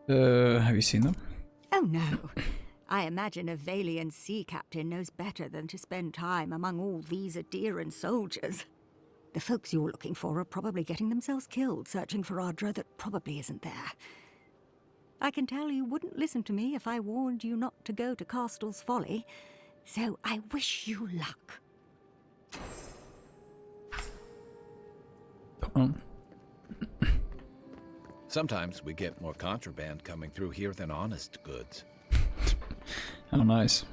Have you seen them? Oh no. I imagine a Valian sea captain knows better than to spend time among all these Adiran soldiers. The folks you're looking for are probably getting themselves killed searching for Ardra that probably isn't there. I can tell you wouldn't listen to me if I warned you not to go to Castel's Folly, so I wish you luck. Sometimes we get more contraband coming through here than honest goods. Oh, nice.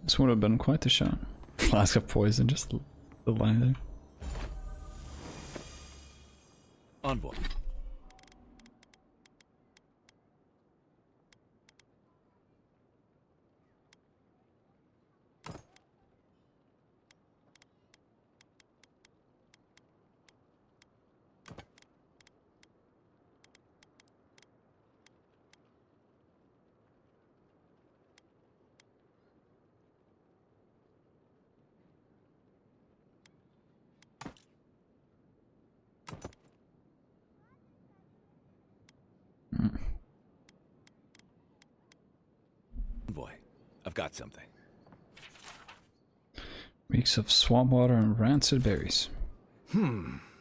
This would have been quite the shot. Flask of poison, just the line there. Envoy. Envoy, I've got something. Reeks of swamp water and rancid berries.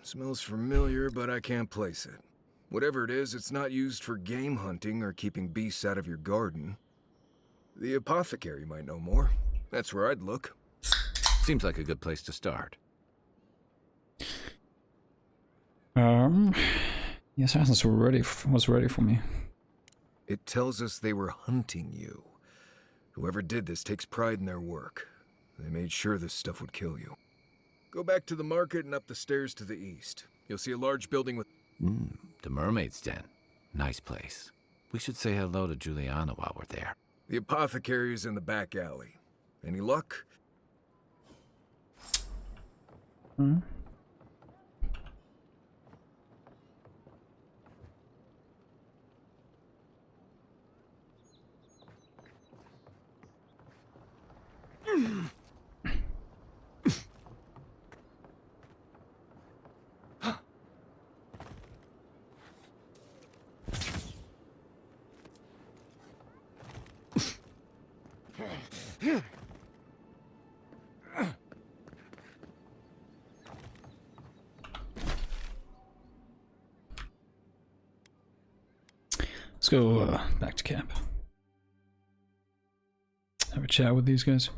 Smells familiar, but I can't place it. Whatever it is, it's not used for game hunting or keeping beasts out of your garden. The apothecary might know more. That's where I'd look. Seems like a good place to start. The assassins were was ready for me. It tells us they were hunting you. Whoever did this takes pride in their work. They made sure this stuff would kill you. Go back to the market and up the stairs to the east. You'll see a large building with... The Mermaid's Den. Nice place. We should say hello to Juliana while we're there. The apothecary is in the back alley. Any luck? Let's go back to camp. Have a chat with these guys.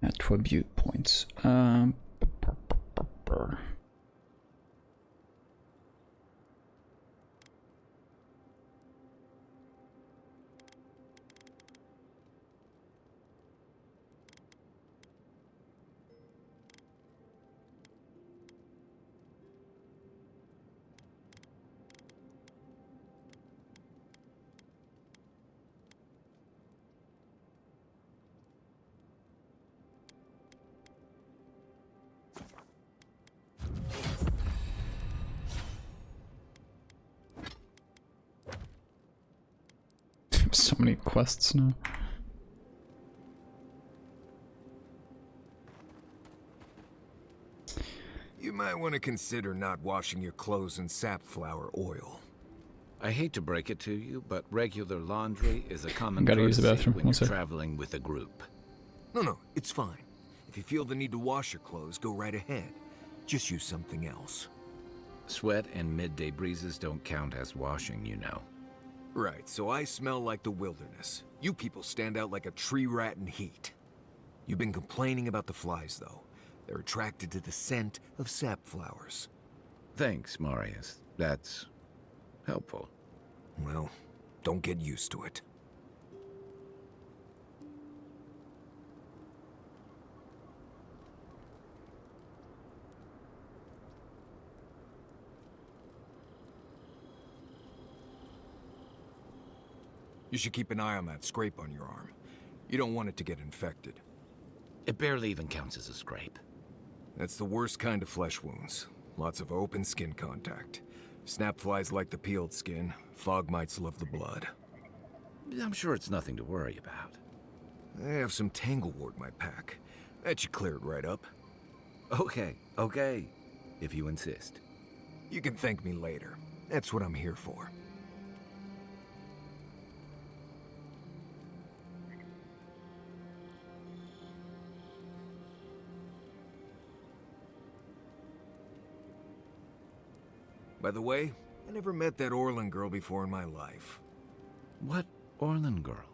Attribute points. have so many quests now. You might want to consider not washing your clothes in safflower oil. I hate to break it to you, but regular laundry is a common Gotta use the courtesy bathroom. when One you're sec. traveling with a group. No, it's fine. If you feel the need to wash your clothes, go right ahead. Just use something else. Sweat and midday breezes don't count as washing, you know. Right, so I smell like the wilderness. You people stand out like a tree rat in heat. You've been complaining about the flies, though. They're attracted to the scent of safflowers. Thanks, Marius. That's helpful. Well, don't get used to it. You should keep an eye on that scrape on your arm. You don't want it to get infected. It barely even counts as a scrape. That's the worst kind of flesh wounds. Lots of open skin contact. Snap flies like the peeled skin. Fog mites love the blood. I'm sure it's nothing to worry about. I have some tanglewort in my pack. That should clear it right up. Okay. If you insist. You can thank me later. That's what I'm here for. By the way, I never met that Orlin girl before in my life. What Orlin girl?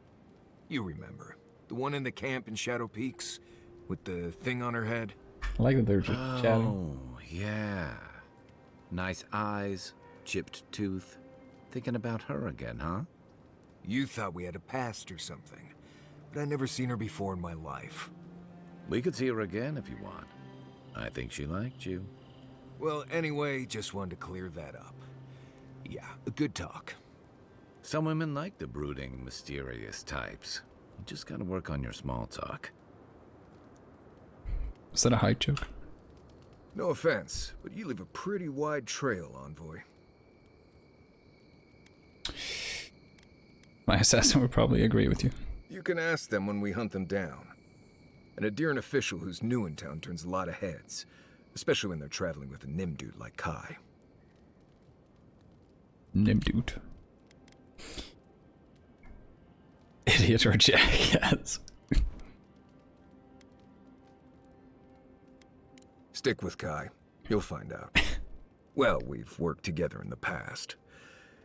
You remember. The one in the camp in Shadow Peaks? With the thing on her head? I like that they're just chatting. Oh, yeah. Nice eyes, chipped tooth. Thinking about her again, huh? You thought we had a past or something. But I'd never seen her before in my life. We could see her again if you want. I think she liked you. Well, anyway, just wanted to clear that up. Yeah, a good talk. Some women like the brooding, mysterious types. You just gotta work on your small talk. Is that a height joke? No offense, but you leave a pretty wide trail, Envoy. My assassin would probably agree with you. You can ask them when we hunt them down. An Adiran official who's new in town turns a lot of heads. Especially when they're traveling with a Nim dude like Kai. Nim dude. Idiot or jackass. Stick with Kai. You'll find out. Well, we've worked together in the past.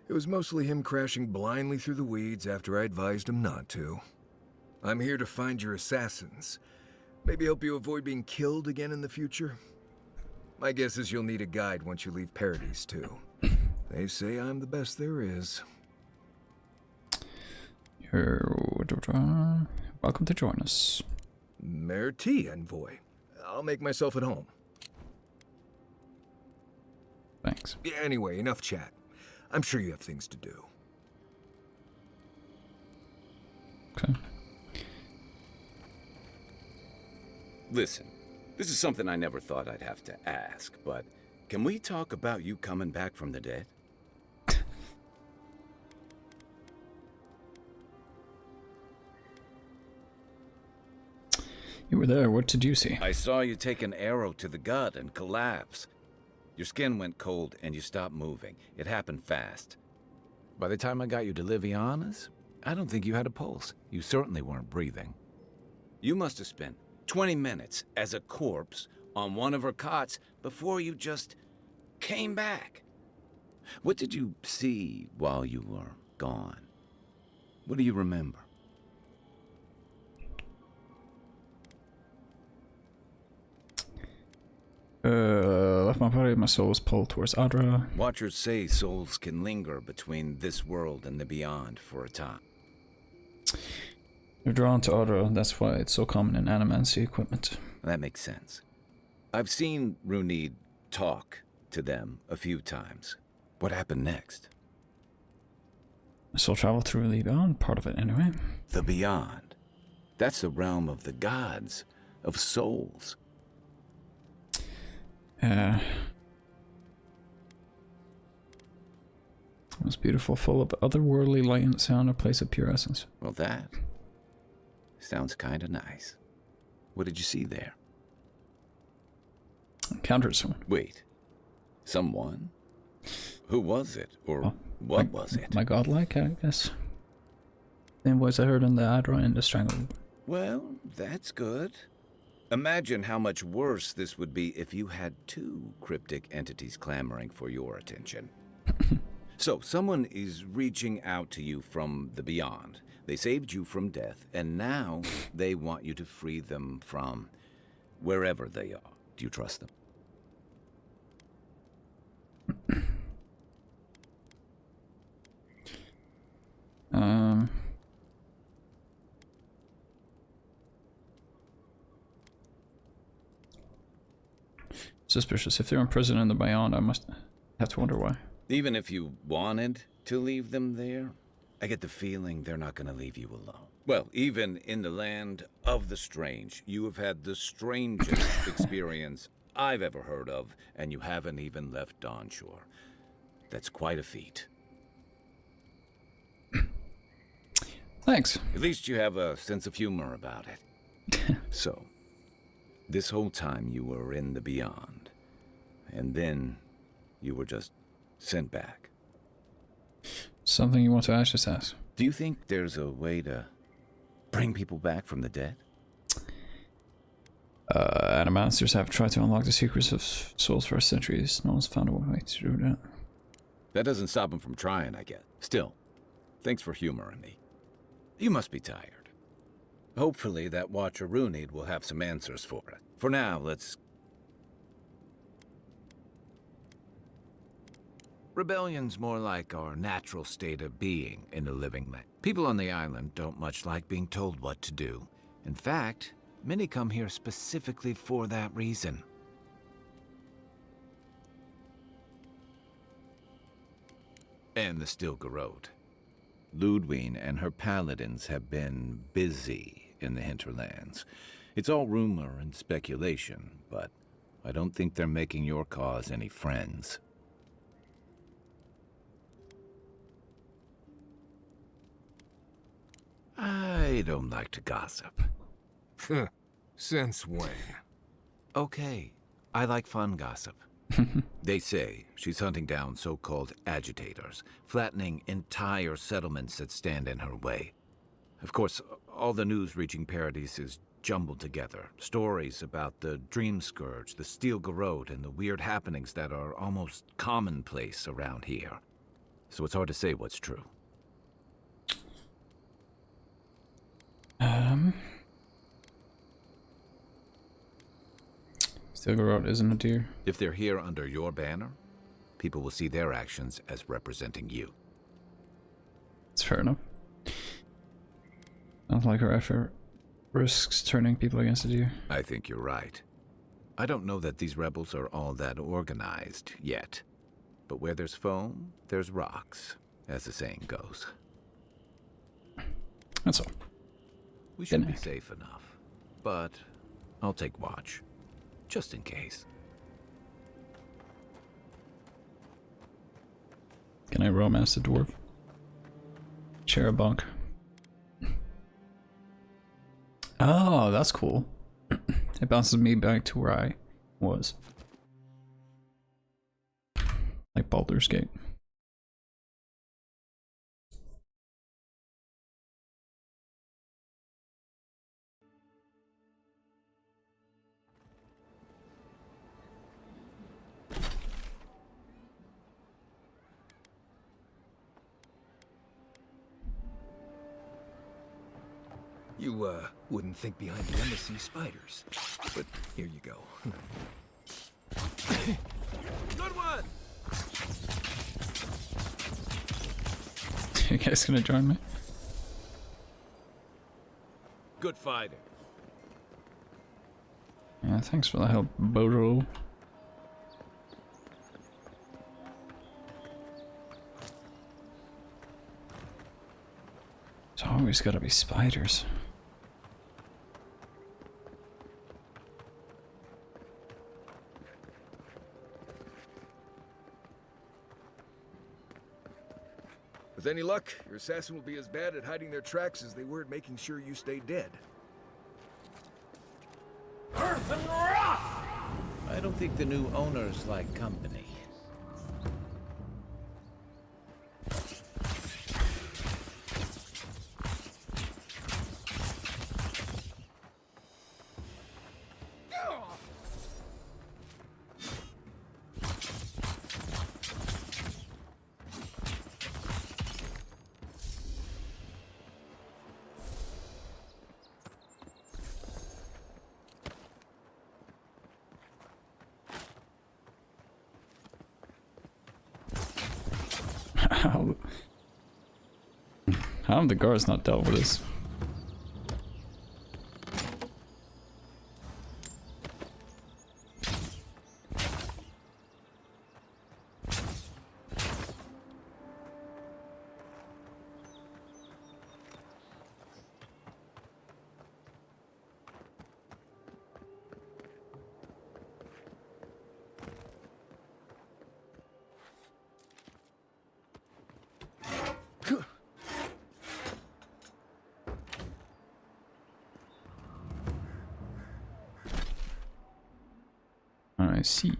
It was mostly him crashing blindly through the weeds after I advised him not to. I'm here to find your assassins. Maybe help you avoid being killed again in the future. My guess is you'll need a guide once you leave Paradise, too. They say I'm the best there is. You're welcome to join us. Merci, Envoy. I'll make myself at home. Thanks. Anyway, enough chat. I'm sure you have things to do. Okay. Listen, this is something I never thought I'd have to ask, but can we talk about you coming back from the dead? You were there. What did you see? I saw you take an arrow to the gut and collapse. Your skin went cold and you stopped moving. It happened fast. By the time I got you to Liviana's, I don't think you had a pulse. You certainly weren't breathing. You must have spent 20 minutes as a corpse on one of her cots before you just came back. What did you see while you were gone? What do you remember? Left my body, my soul was pulled towards Adra. Watchers say souls can linger between this world and the beyond for a time. You're drawn to Adra, that's why it's so common in animancy equipment. That makes sense. I've seen Runid talk to them a few times. What happened next? My soul traveled through the beyond, part of it anyway. The beyond. That's the realm of the gods, of souls. Most beautiful, full of otherworldly light and sound, a place of pure essence. Well, that sounds kind of nice. What did you see there? Encountered someone. Wait. Someone? Who was it? Or what was it? My godlike, I guess. The voice I heard in the Adra and the Strangled. Well, that's good. Imagine how much worse this would be if you had two cryptic entities clamoring for your attention. So, someone is reaching out to you from the beyond. They saved you from death, and now they want you to free them from wherever they are. Do you trust them? Suspicious. If they're in prison in the beyond, I must have to wonder why. Even if you wanted to leave them there, I get the feeling they're not going to leave you alone. Well, even in the land of the strange, you have had the strangest experience I've ever heard of, and you haven't even left Dawn Shore. That's quite a feat. Thanks. At least you have a sense of humor about it. So, this whole time you were in the beyond, and then you were just sent back. Something you want to just ask. Do you think there's a way to bring people back from the dead? Animasters have tried to unlock the secrets of souls for centuries. No one's found a way to do that. That doesn't stop them from trying, I guess. Still, thanks for humoring me. You must be tired. Hopefully that Watcher Runid will have some answers for it. For now, let's... Rebellion's more like our natural state of being in the living land. People on the island don't much like being told what to do. In fact, many come here specifically for that reason. And the Stilgarrote. Ludwine and her paladins have been busy in the hinterlands. It's all rumor and speculation, but I don't think they're making your cause any friends. I don't like to gossip. Since when? Okay, I like fun gossip. They say she's hunting down so-called agitators, flattening entire settlements that stand in her way. Of course, all the news reaching Paradise is jumbled together. Stories about the Dream Scourge, the Steel Garrote, and the weird happenings that are almost commonplace around here. So it's hard to say what's true. Steel Garrote isn't a deer. If they're here under your banner, people will see their actions as representing you. It's fair enough. Not like her effort risks turning people against the deer. I think you're right. I don't know that these rebels are all that organized yet. But where there's foam, there's rocks, as the saying goes. That's all. We should be safe enough. But I'll take watch. Just in case. Can I romance the dwarf? Share a bunk. Oh, that's cool. It bounces me back to where I was. Like Baldur's Gate. You, wouldn't think behind the embassy spiders. But here you go. Good one! You guys gonna join me? Good fighting. Yeah, thanks for the help, Bodo. There's always gotta be spiders. With any luck, your assassin will be as bad at hiding their tracks as they were at making sure you stay dead. Earth and Wrath! I don't think the new owners like company. How have the guards not dealt with this? I see.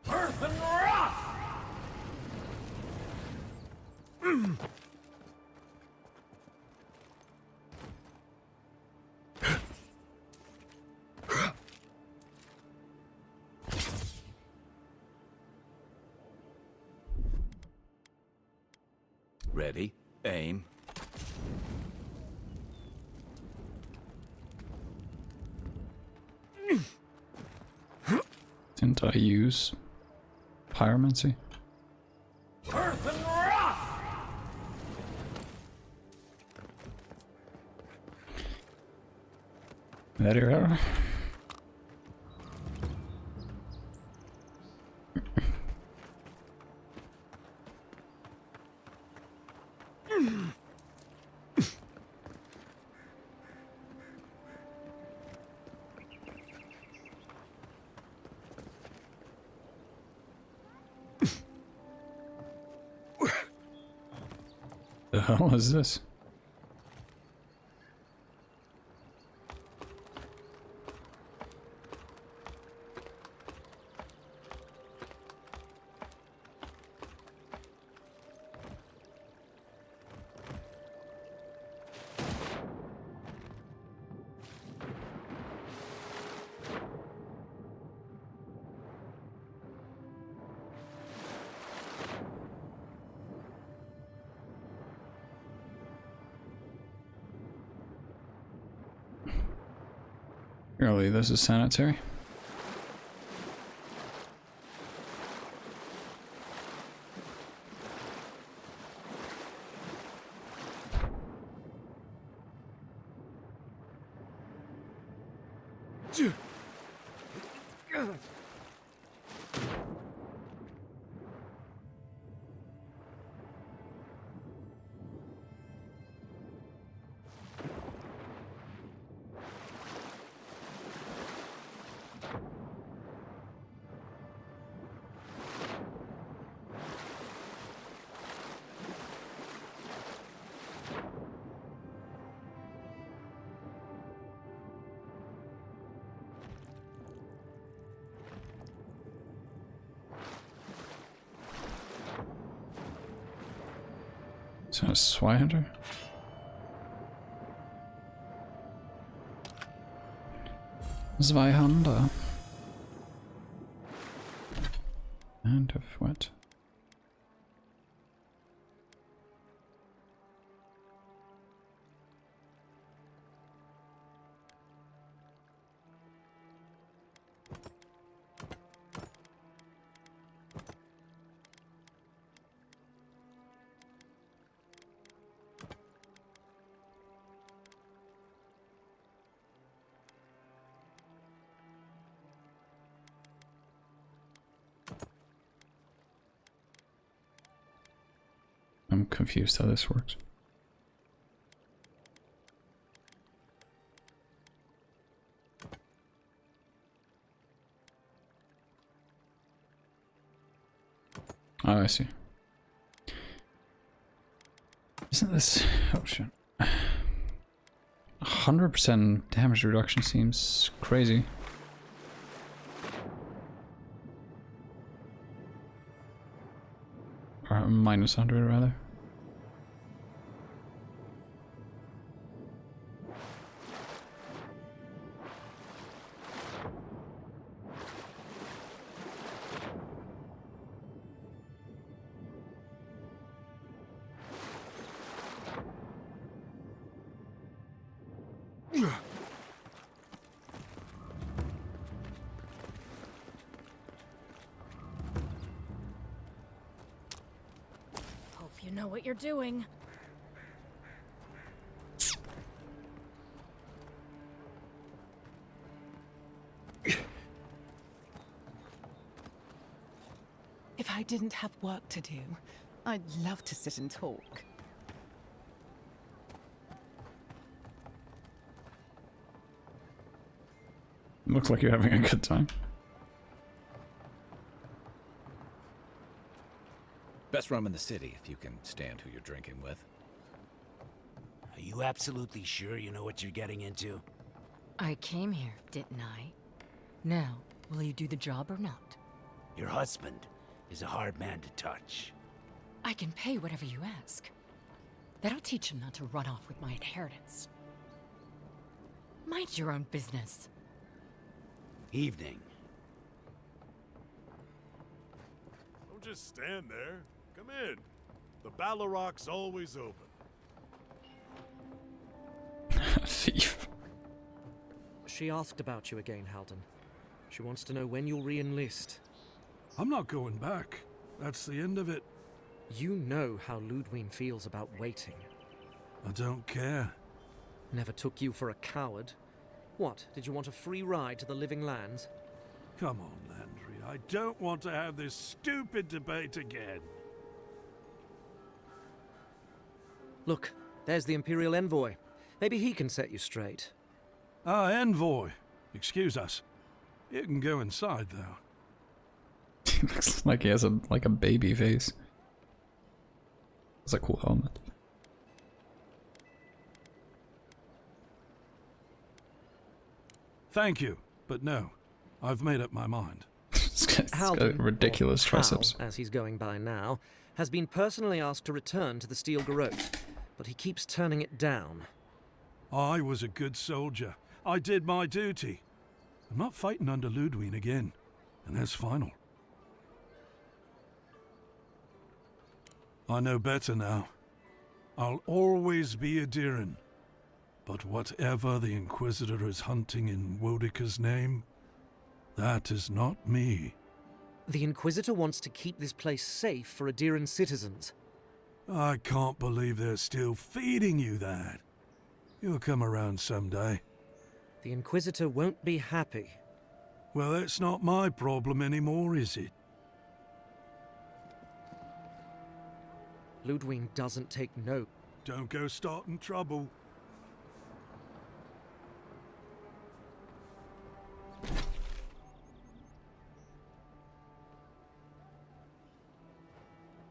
Earth and Wrath! Ready, aim. Didn't I use pyromancy? Earth and Wrath! That error. The hell is this? Surely this is sanitary. Is that a Swihunter? Zweihander. And of what? confused how this works. Oh, I see. Isn't this... Oh, shit. 100% damage reduction seems crazy. Or minus 100, rather. Hope you know what you're doing. If I didn't have work to do, I'd love to sit and talk. Looks like you're having a good time. Best rum in the city, if you can stand who you're drinking with. Are you absolutely sure you know what you're getting into? I came here, didn't I? Now, will you do the job or not? Your husband is a hard man to touch. I can pay whatever you ask. That'll teach him not to run off with my inheritance. Mind your own business. Evening. Don't just stand there. Come in. The Ballaroc's always open. Thief. She asked about you again, Halden. She wants to know when you'll re-enlist. I'm not going back. That's the end of it. You know how Ludwig feels about waiting. I don't care. Never took you for a coward. What, did you want a free ride to the Living Lands? Come on, Landry. I don't want to have this stupid debate again. Look, there's the Imperial Envoy. Maybe he can set you straight. Ah, Envoy. Excuse us. You can go inside, though. He looks like he has a baby face. It's a cool helmet. Thank you, but no. I've made up my mind. It's got Halden, ridiculous or triceps. Hal, as he's going by now, has been personally asked to return to the Steel Garrote, but he keeps turning it down. I was a good soldier. I did my duty. I'm not fighting under Ludwig again, and that's final. I know better now. I'll always be a Diran. But whatever the Inquisitor is hunting in Wodika's name, that is not me. The Inquisitor wants to keep this place safe for Adiran citizens. I can't believe they're still feeding you that. You'll come around someday. The Inquisitor won't be happy. Well, that's not my problem anymore, is it? Ludwig doesn't take no. Don't go starting trouble.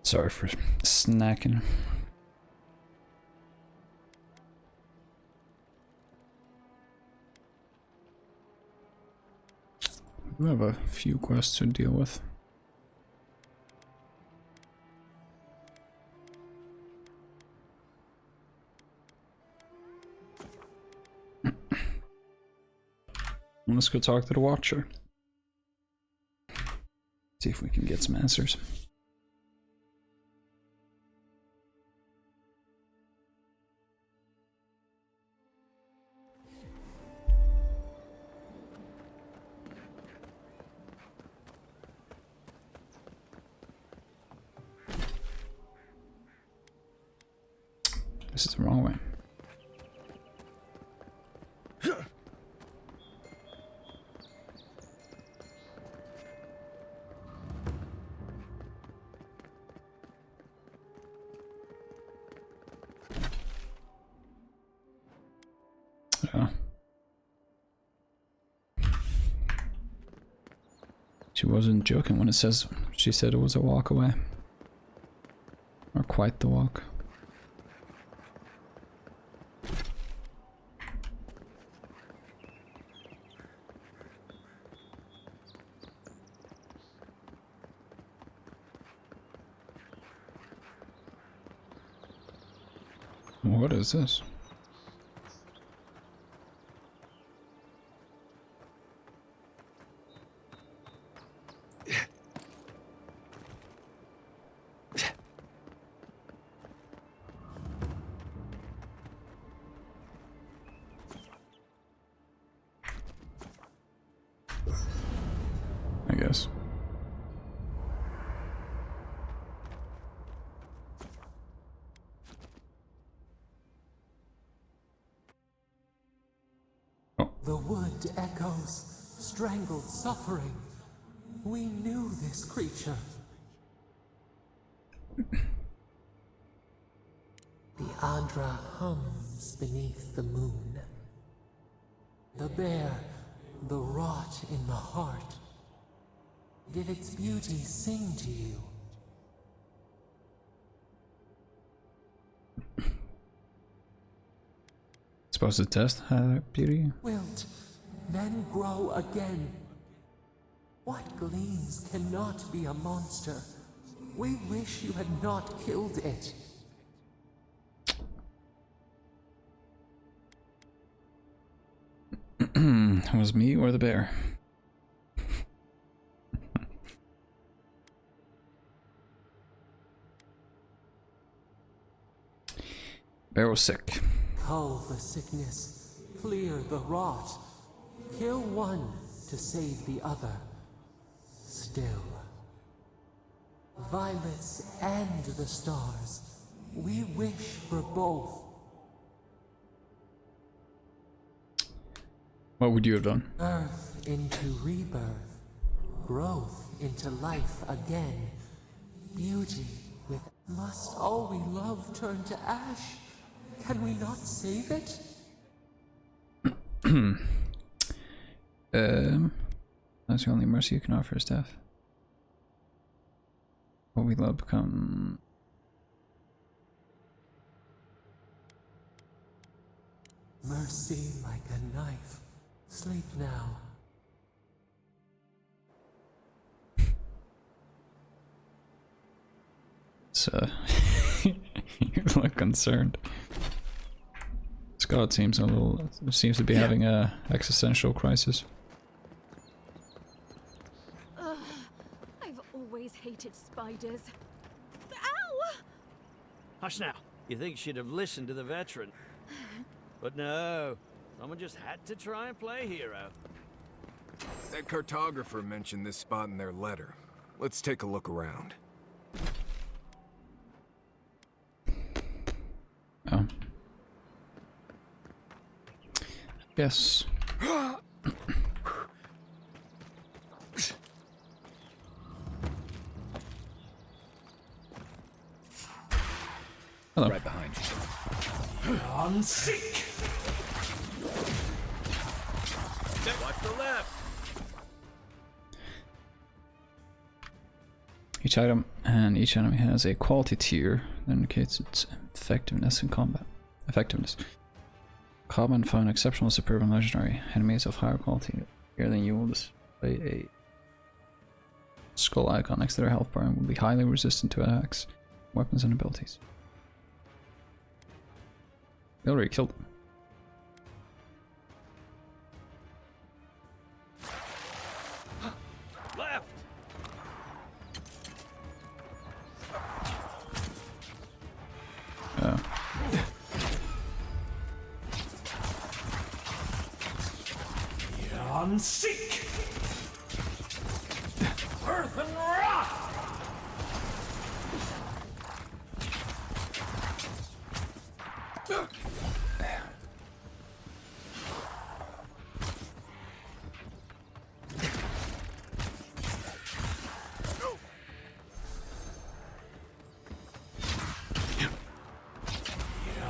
Sorry for snacking. We have a few quests to deal with. Let's go talk to the Watcher. See if we can get some answers. This is the wrong way. Yeah. She wasn't joking when she said it was a walk away. Or quite the walk. What is this? I guess. The wood echoes, strangled suffering. We knew this creature. The Adra hums beneath the moon. The bear, the rot in the heart. Did its beauty sing to you? Supposed to test beauty? Wilt, then grow again. What gleams cannot be a monster? We wish you had not killed it. It was me or the bear? Bear was sick. Cull the sickness, clear the rot. Kill one to save the other. Still. Violets and the stars. We wish for both. What would you have done? Birth into rebirth. Growth into life again. Beauty with... Must all we love turn to ash? Can we not save it? That's the only mercy you can offer is death. What we love become... Mercy like a knife. Sleep now. So, you look concerned. Scott seems to be having a existential crisis. I've always hated spiders. Ow! Hush now. You think she'd have listened to the veteran. But no. Someone just had to try and play hero. That cartographer mentioned this spot in their letter. Let's take a look around. Oh. Yes. Hello. Right behind you. I'm sick. Watch the left. Each item and each enemy has a quality tier that indicates its effectiveness in combat. Common, found, exceptional, superb, and legendary. Enemies of higher quality here than you will display a skull icon next to their health bar and will be highly resistant to attacks, weapons, and abilities. We already killed them. Left. Oh. I'm sick. Earth and rock.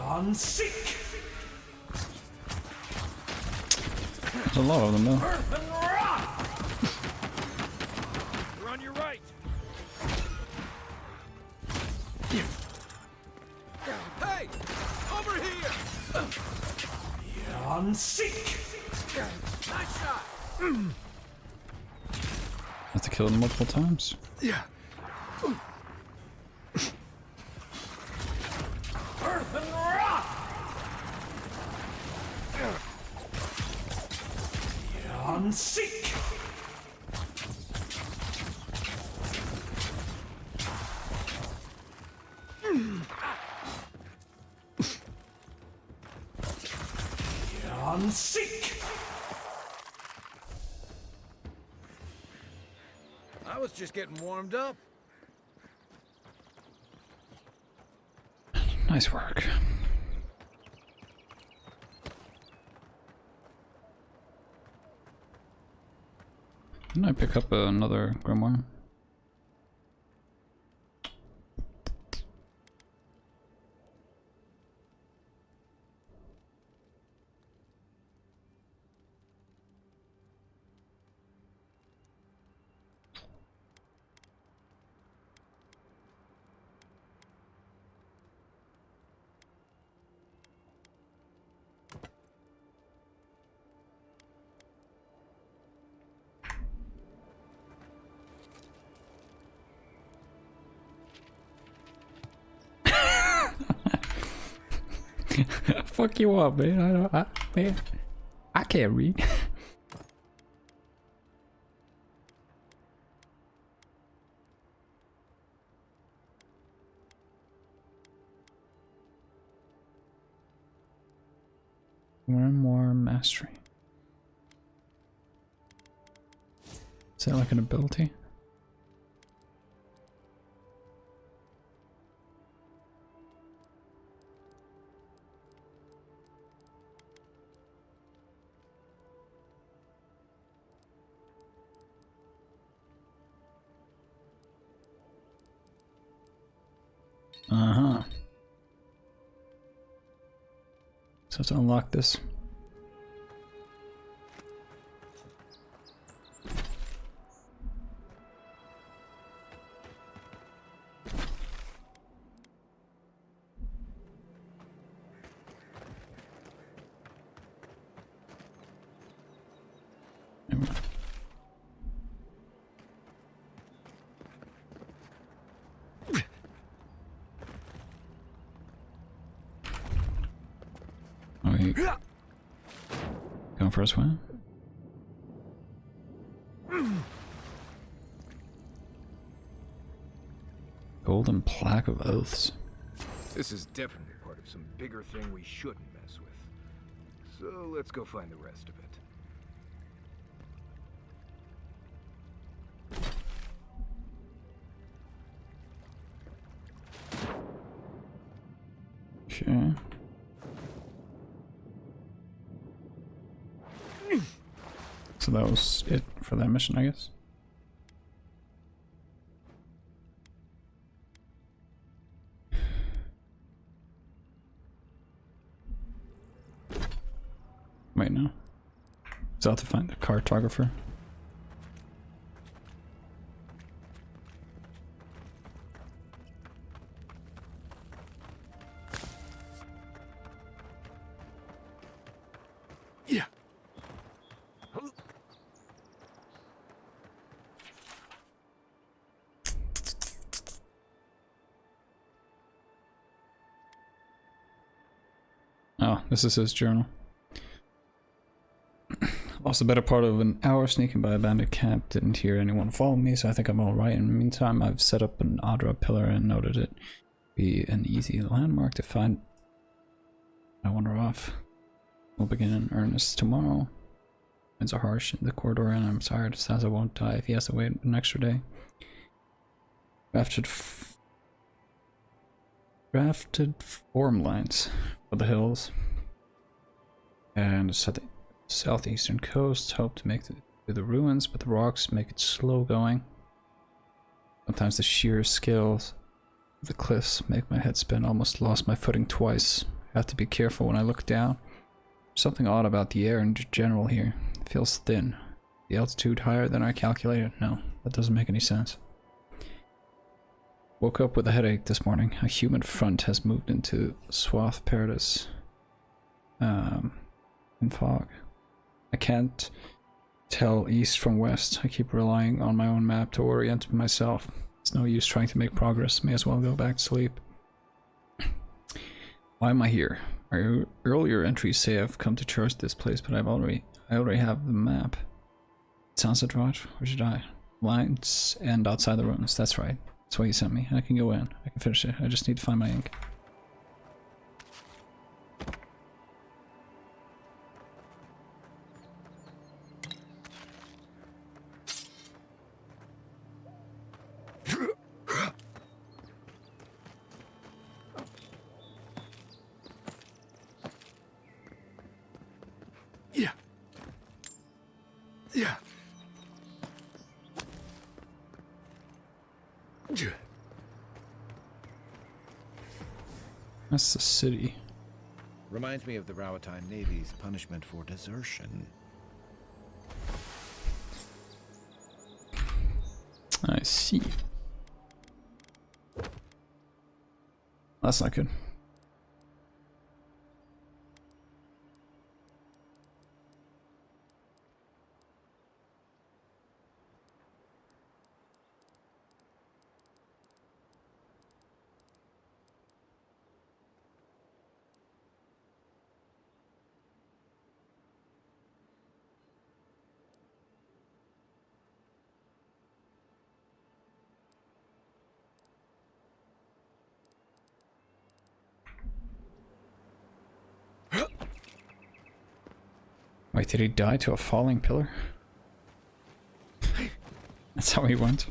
I'm sick. There's a lot of them, though. Earth and rock! You're on your right. Hey! Over here! On seek! Nice shot! Have to kill them multiple times. Yeah. Earth and rock! On seek! On seek! I was just getting warmed up. Nice work. Didn't I pick up another grimoire? Fuck you up, man. I can't read. More mastery. Is that like an ability? Uh-huh. So to unlock this. Going for a swim? Golden plaque of oaths. This is definitely part of some bigger thing we shouldn't mess with. So let's go find the rest of it. Okay. So that was it for that mission, I guess. Wait, no. So I'll have to find the cartographer. Yeah. Oh, this is his journal. Lost the better part of an hour sneaking by a bandit camp. Didn't hear anyone follow me, so I think I'm alright. In the meantime, I've set up an Adra pillar and noted it be an easy landmark to find. I wander off. We'll begin in earnest tomorrow. Winds are harsh in the corridor and I'm tired. Says I won't die if he has to wait an extra day. Drafted form lines for the hills. And set the southeastern coast. Hope to make it to the ruins, but the rocks make it slow going. Sometimes the sheer scales of the cliffs make my head spin. Almost lost my footing twice. I have to be careful when I look down. Something odd about the air in general here. feels thin. The altitude higher than I calculated. No, that doesn't make any sense. Woke up with a headache this morning. A humid front has moved into Swath Paradise. In fog. I can't tell east from west. I keep relying on my own map to orient myself. It's no use trying to make progress. May as well go back to sleep. Why am I here? My earlier entries say I've come to charge this place, but I already have the map. Sounds it right? Or should I? Lines end outside the ruins. That's right. That's why you sent me. I can go in. I can finish it. I just need to find my ink. That's the city. Reminds me of the Rawatine Navy's punishment for desertion. I see. That's not good. Wait, did he die to a falling pillar? That's how he went.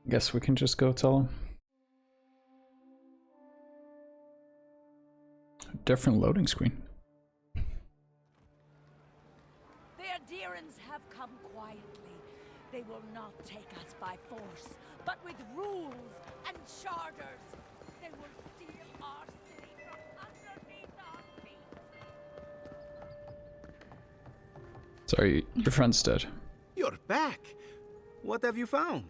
Guess we can just go tell him. Different loading screen. The Adherents have come quietly. They will not take us by force, but with rules and charters. They will steal our city from underneath our feet. Sorry, your friend's dead. You're back. What have you found?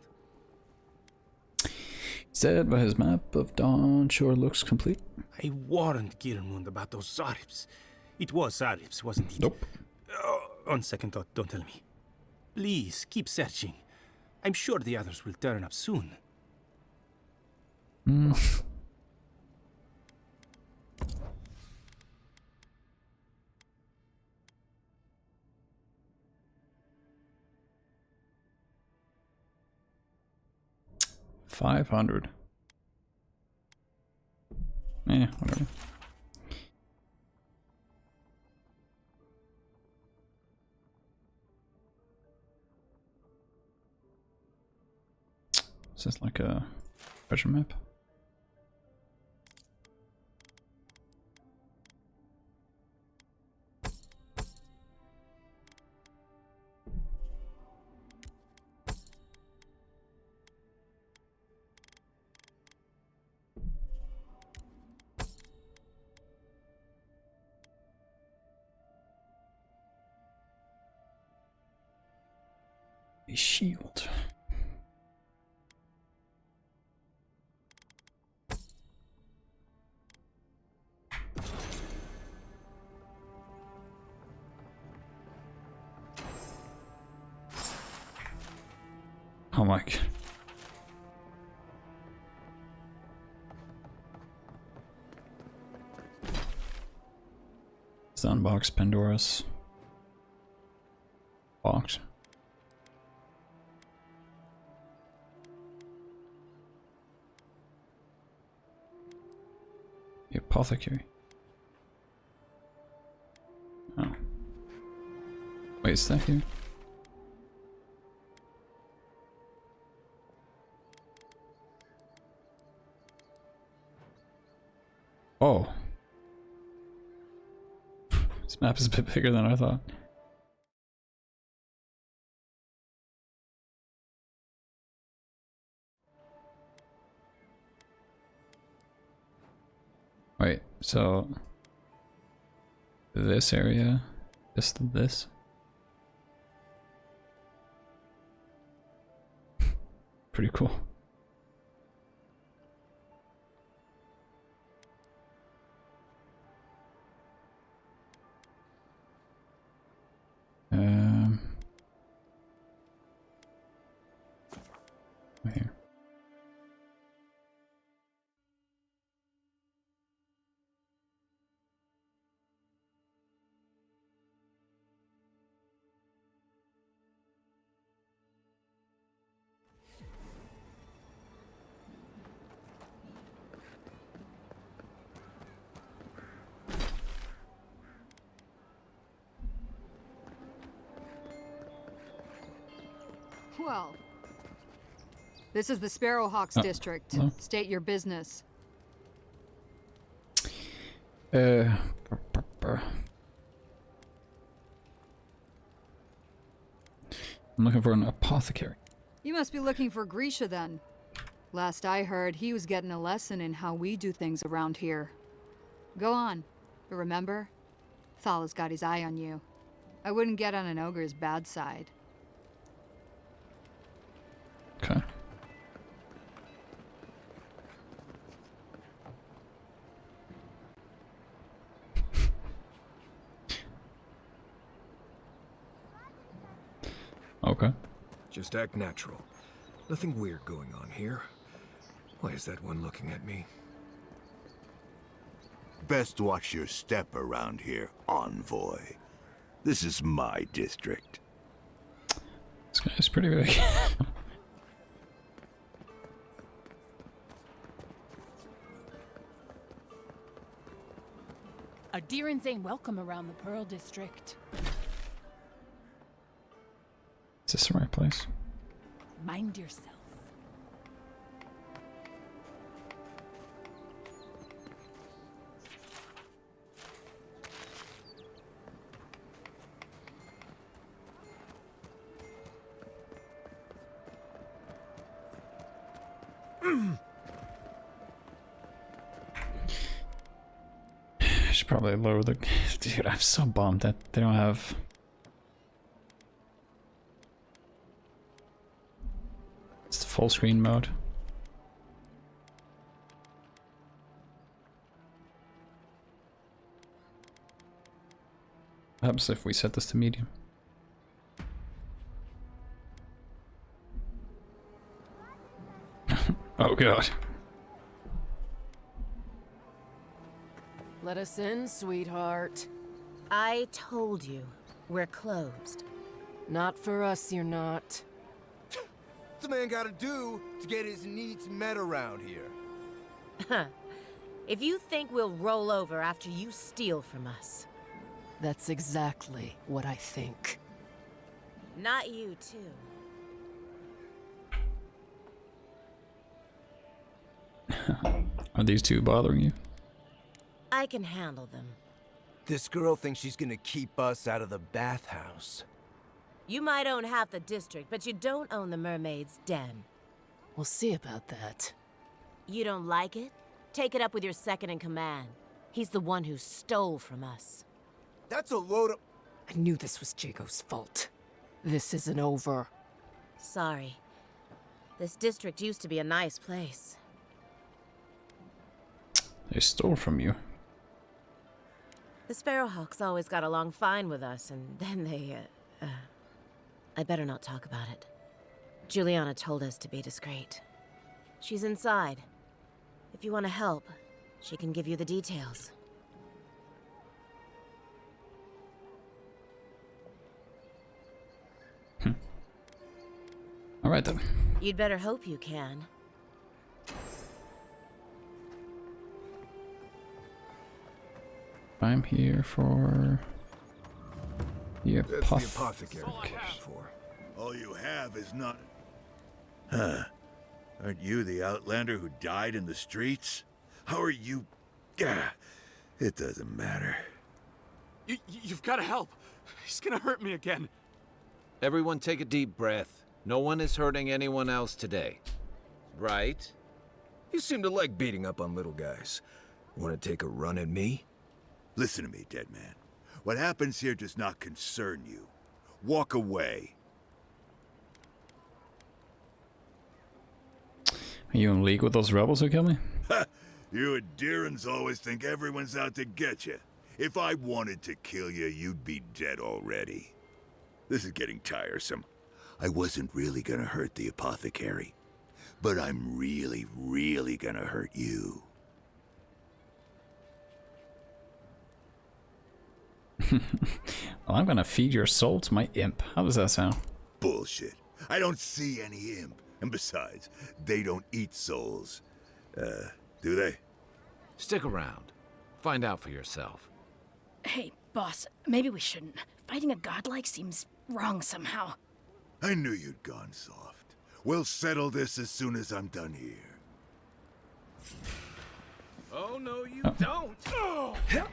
Said, but his map of Dawn sure looks complete. I warned Girmund about those Zaribs. It was Zaribs, wasn't it? Nope. On second thought, don't tell me. Please, keep searching. I'm sure the others will turn up soon. 500. Eh, whatever. Is this like a treasure map? A shield. Oh my god. Let's unbox Pandora's box. The apothecary. Oh. Wait, is that here? Oh. This map is a bit bigger than I thought. Wait, so this area, just this? Pretty cool. Right here. Well, this is the Sparrowhawks district. Hello? State your business. I'm looking for an apothecary. You must be looking for Grisha then. Last I heard, he was getting a lesson in how we do things around here. Go on. But remember, Thala's got his eye on you. I wouldn't get on an ogre's bad side. Okay. Okay. Just act natural. Nothing weird going on here. Why is that one looking at me? Best watch your step around here, envoy. This is my district. This guy's pretty big. Adherents ain't welcome around the Pearl District. Is this the right place? Mind yourself. I should probably lower the... Dude, I'm so bummed that they don't have... It's the full screen mode. What happens if we set this to medium? Oh god. Let us in, sweetheart. I told you, we're closed. Not for us, you're not. What's a man gotta do to get his needs met around here? If you think we'll roll over after you steal from us. That's exactly what I think. Not you, too. Are these two bothering you? I can handle them. This girl thinks she's gonna keep us out of the bathhouse. You might own half the district, but you don't own the mermaid's den. We'll see about that. You don't like it? Take it up with your second in command. He's the one who stole from us. That's a load of... I knew this was Jago's fault. This isn't over. Sorry. This district used to be a nice place. They stole from you. The Sparrowhawks always got along fine with us, and then they, I better not talk about it. Juliana told us to be discreet. She's inside. If you want to help, she can give you the details. All right then. You'd better hope you can. I'm here for the That's the apothecary came for. All you have is not... Huh. Aren't you the outlander who died in the streets? How are you... Gah, it doesn't matter. You've got to help. He's gonna hurt me again. Everyone take a deep breath. No one is hurting anyone else today. Right? You seem to like beating up on little guys. Want to take a run at me? Listen to me, dead man. What happens here does not concern you. Walk away. Are you in league with those rebels who killed me? Ha! You Adirans always think everyone's out to get you. If I wanted to kill you, you'd be dead already. This is getting tiresome. I wasn't really gonna hurt the apothecary, but I'm really, really gonna hurt you. Well, I'm gonna feed your soul to my imp. How does that sound? Bullshit. I don't see any imp. And besides, they don't eat souls. Do they? Stick around. Find out for yourself. Hey, boss, maybe we shouldn't. Fighting a godlike seems wrong somehow. I knew you'd gone soft. We'll settle this as soon as I'm done here. Oh, no, you don't. Oh. Oh.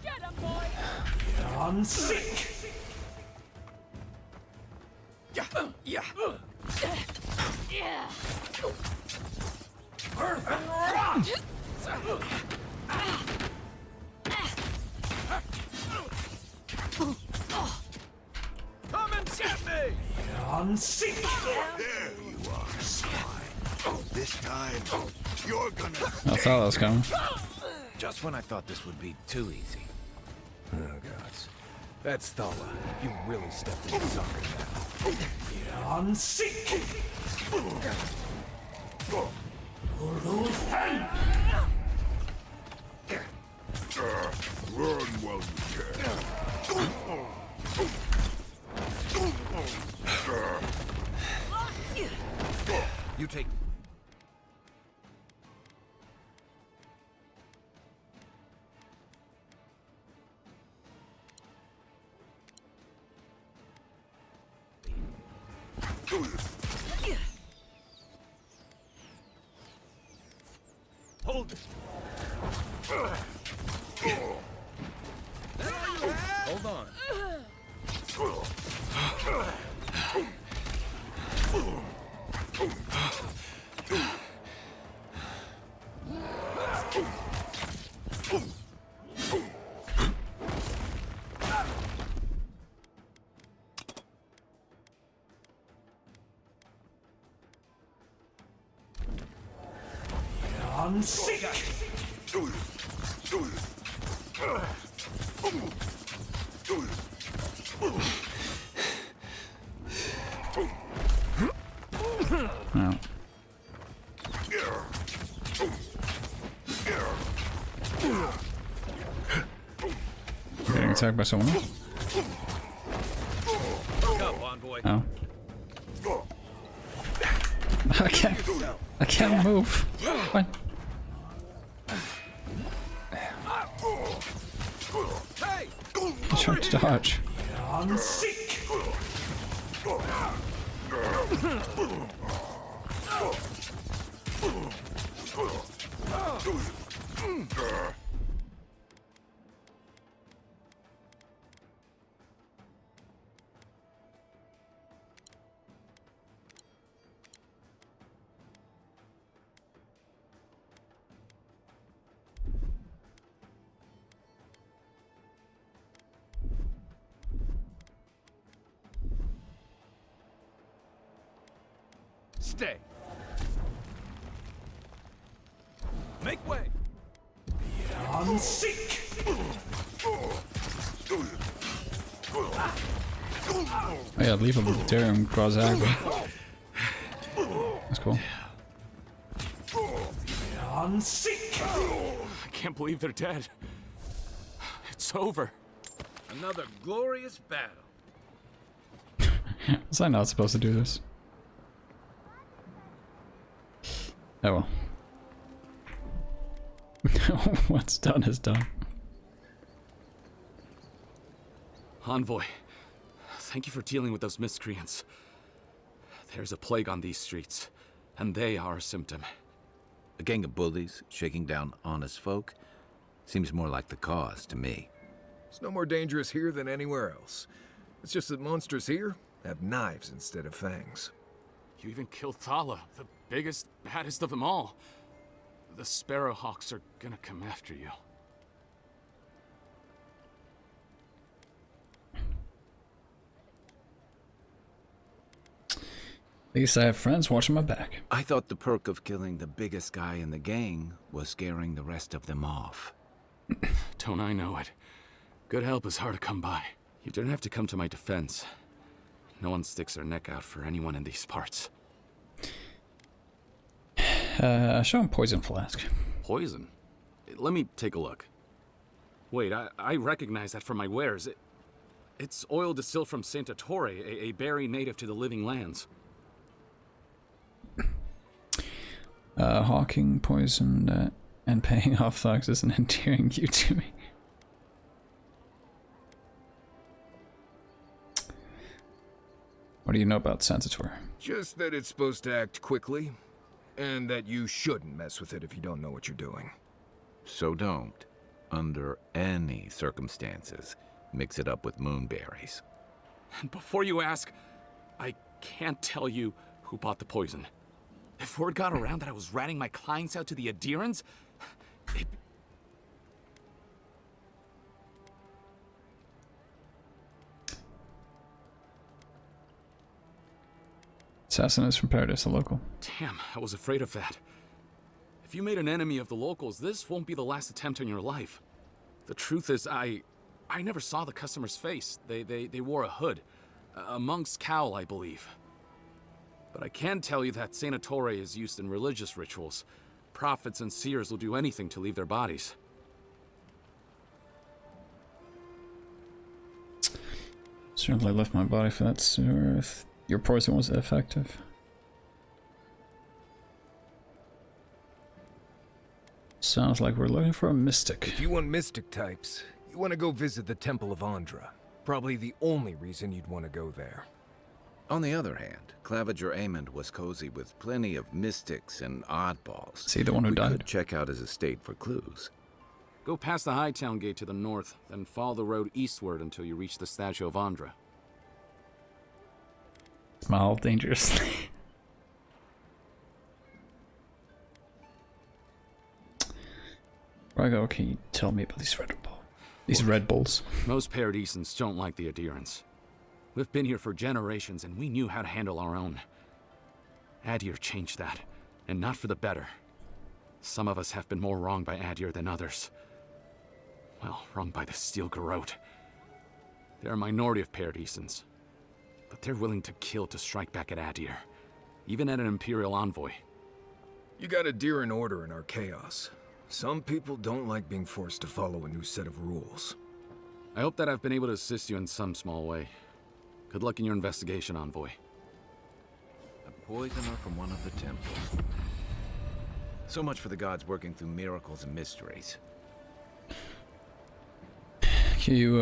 Get him, boy! On sick! Yeah. Yeah. Perfect. Come and get me! On sick! There you are, swine. This time, you're gonna... I thought that was coming. Just when I thought this would be too easy. Oh, gosh. That's Thala. You really stepped in the soccer now. On sick! Run while you can. You take... Hold it. Hold on. On sick! No. Getting attacked by someone else? Go on, boy. Oh. I can't move. What? Hey! I'm trying to dodge. On sick! Stay. Make way. On sick. Oh yeah, leave him there and cross aggro. That's cool. On sick. I can't believe they're dead. It's over. Another glorious battle. Was I not supposed to do this? Oh well. What's done is done. Envoy, thank you for dealing with those miscreants. There's a plague on these streets. and they are a symptom. A gang of bullies shaking down honest folk? Seems more like the cause to me. It's no more dangerous here than anywhere else. It's just that monsters here have knives instead of fangs. You even killed Thala, the biggest, baddest of them all. The Sparrowhawks are gonna come after you. At least I have friends watching my back. I thought the perk of killing the biggest guy in the gang was scaring the rest of them off. Don't I know it? Good help is hard to come by. You don't have to come to my defense. No one sticks their neck out for anyone in these parts. Show him poison flask. Poison? Let me take a look. Wait, I recognize that from my wares. It's oil distilled from Santa Torre, a berry native to the Living Lands. Hawking poison and paying off thugs is an endearing you to me. What do you know about Santa Torre? Just that it's supposed to act quickly, and that you shouldn't mess with it if you don't know what you're doing. So don't, under any circumstances, mix it up with moonberries. And before you ask, I can't tell you who bought the poison. If word got around that I was ratting my clients out to the adherents, Assassin is from Paradise, a local. Damn, I was afraid of that. If you made an enemy of the locals, this won't be the last attempt on your life. The truth is, I never saw the customer's face. They wore a hood. A monk's cowl, I believe. But I can tell you that Santa Torre is used in religious rituals. Prophets and seers will do anything to leave their bodies. Certainly left my body for that sewer if your poison was effective. Sounds like we're looking for a mystic. If you want mystic types, you want to go visit the Temple of Andra. Probably the only reason you'd want to go there. On the other hand, Claviger Amond was cozy with plenty of mystics and oddballs. See the one who died? We could check out his estate for clues. Go past the Hightown Gate to the north, then follow the road eastward until you reach the statue of Andra. Smile dangerously. Rago, can you tell me about these Red Bulls? Most Paradisans don't like the adherents. We've been here for generations, and we knew how to handle our own. Adir changed that, and not for the better. Some of us have been more wronged by Adir than others. Well, wronged by the Steel Garrote. They're a minority of Paradisans, but they're willing to kill to strike back at Adir, even at an Imperial envoy. You got Adir in order in our chaos. Some people don't like being forced to follow a new set of rules. I hope that I've been able to assist you in some small way. Good luck in your investigation, Envoy. A poisoner from one of the temples. So much for the gods working through miracles and mysteries. Can you,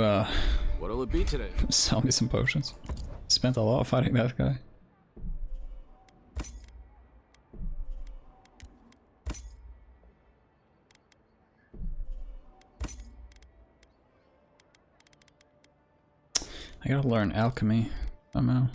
What'll it be today? sell me some potions? Spent a lot fighting that guy. I gotta learn alchemy somehow.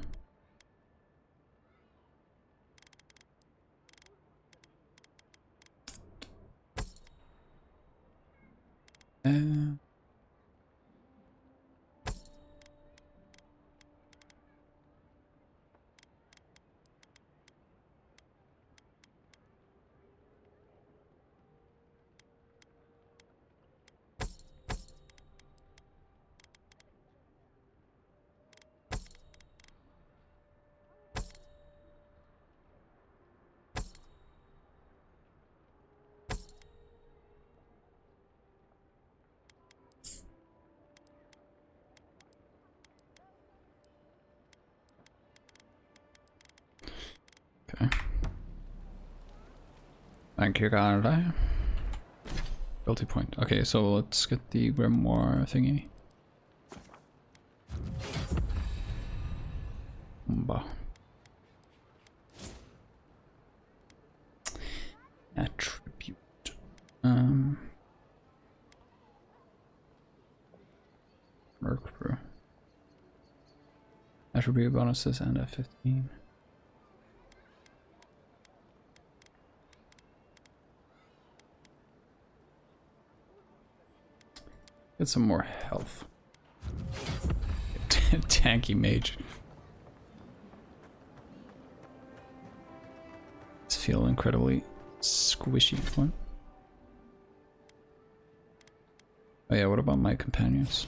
Okay. Thank you, Canada. Guilty point. Okay, so let's get the grimoire thingy. Bah. Attribute bonuses and at 15. Get some more health. Tanky mage. It's feel incredibly squishy. What? Oh yeah, what about my companions?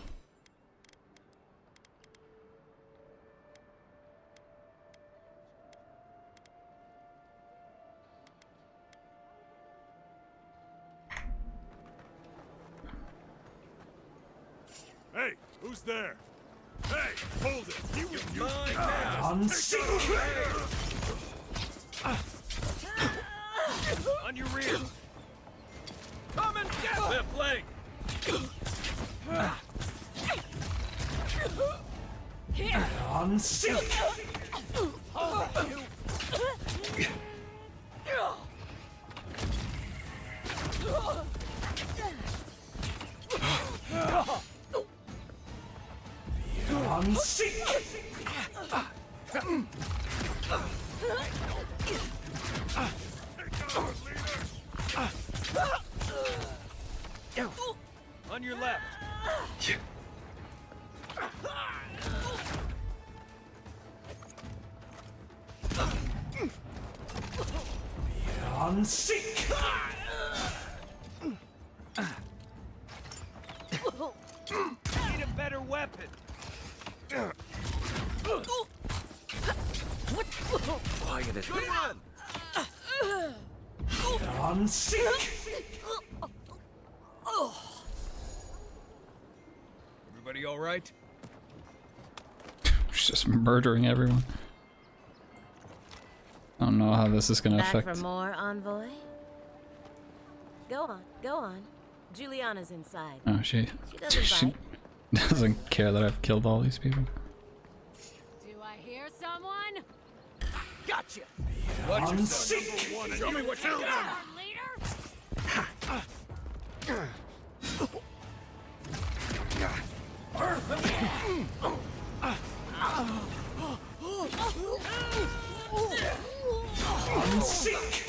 Hey, who's there? Hey, hold it! You On your rear! Come and get left leg! On sick! On sick! On your left! On sick! Need a better weapon! Quiet it. Good run! On sick! Everybody all right? It's just murdering everyone. I don't know how this is gonna Back affect. for more, envoy? Go on, go on. Juliana's inside. Oh, she doesn't bite. doesn't care that I've killed all these people. Do I hear someone? Gotcha! Watch On your sick! son, number one, and show me what you're Leader! On sick!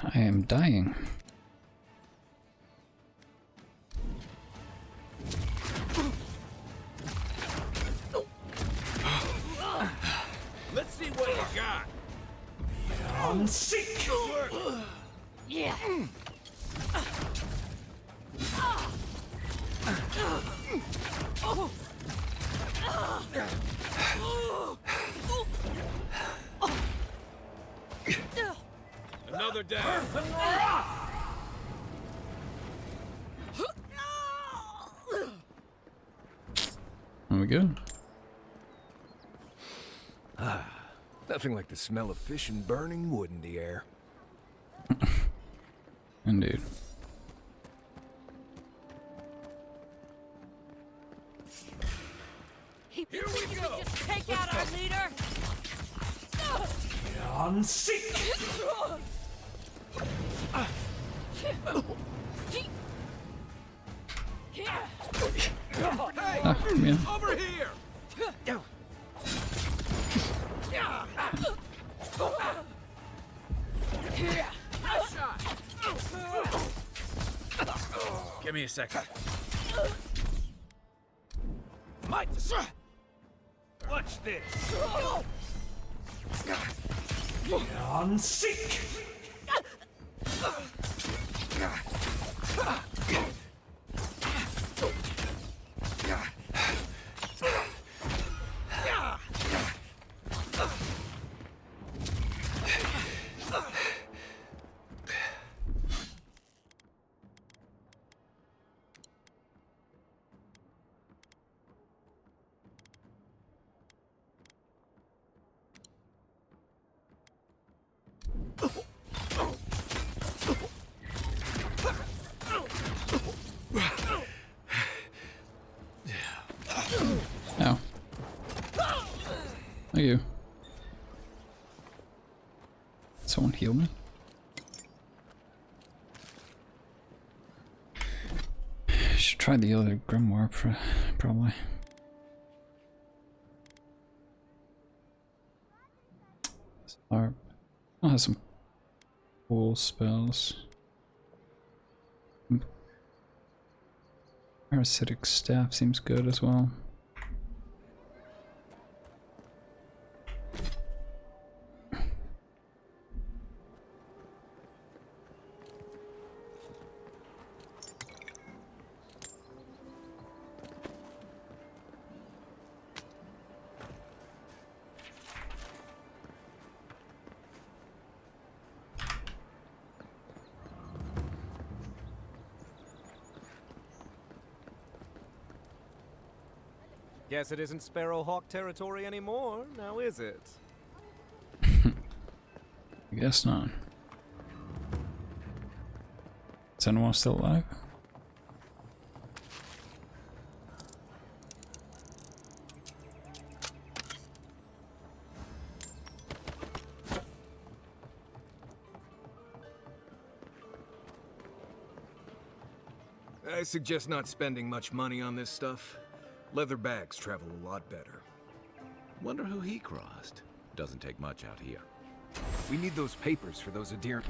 I am dying. Let's see what you got! On sick! Yeah. Another down! Are we good? Nothing like the smell of fish and burning wood in the air. Indeed. He Here we go. Just take out our leader. On sick! Ah, come here. Over here! Nice shot! Give me a second. Mike! Watch this! On sick! Ow. Thank you. Someone heal me? should try the other grimoire, probably. I'll have some cool spells. Parasitic staff seems good as well. Guess it isn't Sparrowhawk territory anymore, now is it? I guess not. Is anyone still alive? I suggest not spending much money on this stuff. Leather bags travel a lot better. Wonder who he crossed. Doesn't take much out here. We need those papers for those Adiran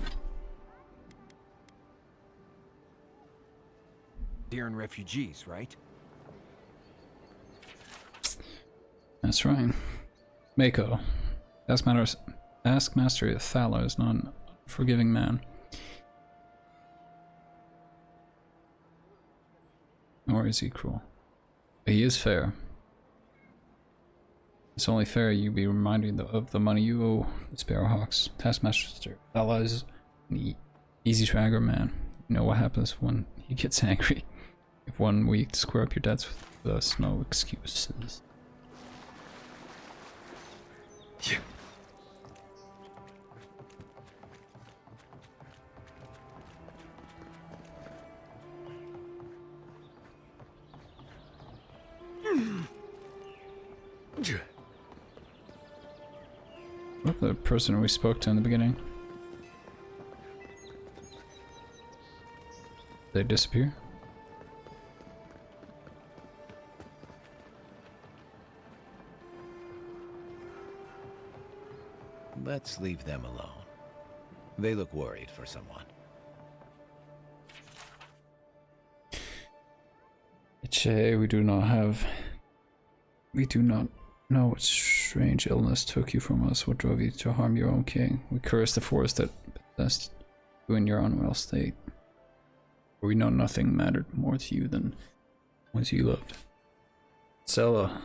refugees, right? That's right. Mako. Taskmaster Thala is not an unforgiving man. Nor is he cruel. He is fair. It's only fair you be reminded of the money you owe the Sparrowhawks. Taskmaster Thala is an easy to anger man. You know what happens when he gets angry. If 1 week to square up your debts with us, no excuses. Yeah. What the person we spoke to in the beginning? They disappear? Let's leave them alone. They look worried for someone. We do not know what strange illness took you from us, what drove you to harm your own king. We curse the force that possessed you in your unwell state. For we know nothing mattered more to you than ones you loved. Sela,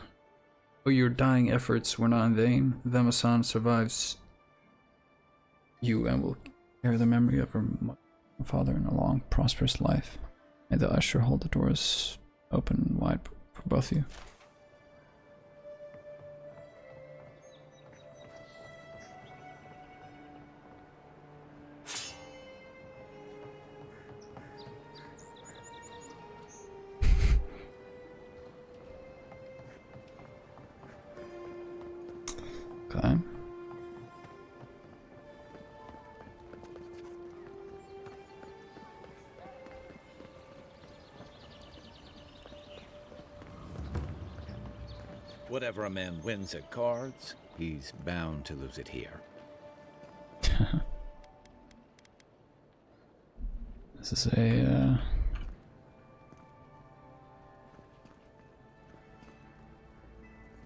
though your dying efforts were not in vain, Vemasan survives you and will carry the memory of her father in a long, prosperous life. May the usher hold the doors open wide for both of you. Okay. Whatever a man wins at cards, he's bound to lose it here. This is a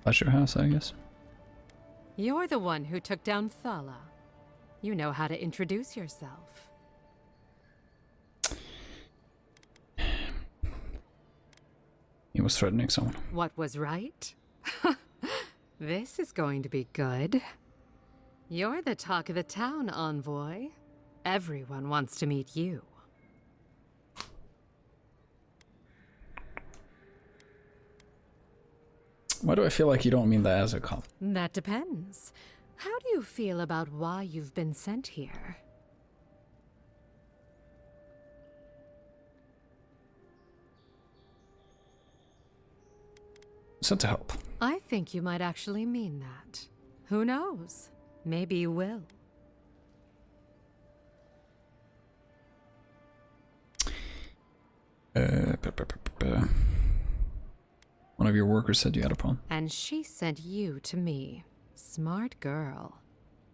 pleasure house, I guess. You're the one who took down Thala. You know how to introduce yourself. He was threatening someone. What was right? This is going to be good. You're the talk of the town, envoy. Everyone wants to meet you. Why do I feel like you don't mean that as a compliment? That depends. How do you feel about why you've been sent here? Sent to help. I think you might actually mean that. Who knows? Maybe you will. One of your workers said you had a problem. And she sent you to me. Smart girl.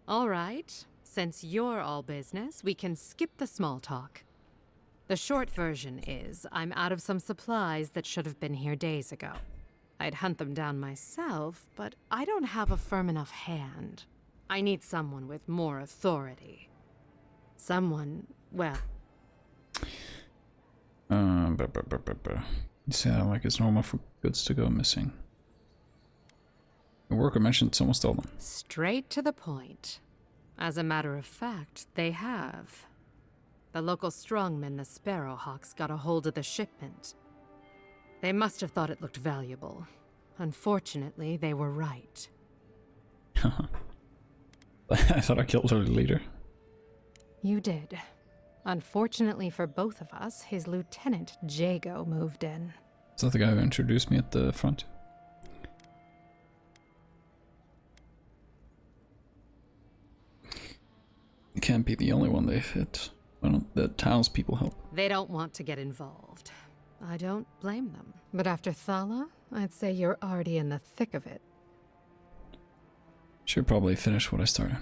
All right, since you're all business, we can skip the small talk. The short version is, I'm out of some supplies that should have been here days ago. I'd hunt them down myself, but I don't have a firm enough hand. I need someone with more authority. Someone, well... You sound like it's normal for goods to go missing. The worker mentioned someone stole them. Straight to the point. As a matter of fact, they have. The local strongmen, the Sparrowhawks, got a hold of the shipment. They must have thought it looked valuable. Unfortunately, they were right. I thought I killed our leader. You did. Unfortunately for both of us, his lieutenant, Jago, moved in. Is that the guy who introduced me at the front? You can't be the only one they hit. Why don't the townspeople help? They don't want to get involved. I don't blame them. But after Thala, I'd say you're already in the thick of it. Should probably finish what I started.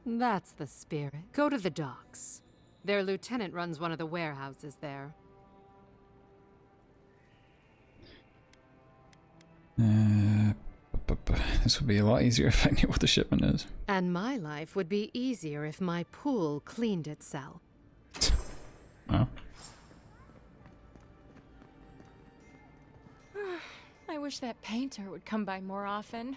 That's the spirit. Go to the docks. Their lieutenant runs one of the warehouses there. This would be a lot easier if I knew what the shipment is. And my life would be easier if my pool cleaned itself. Wow. I wish that painter would come by more often.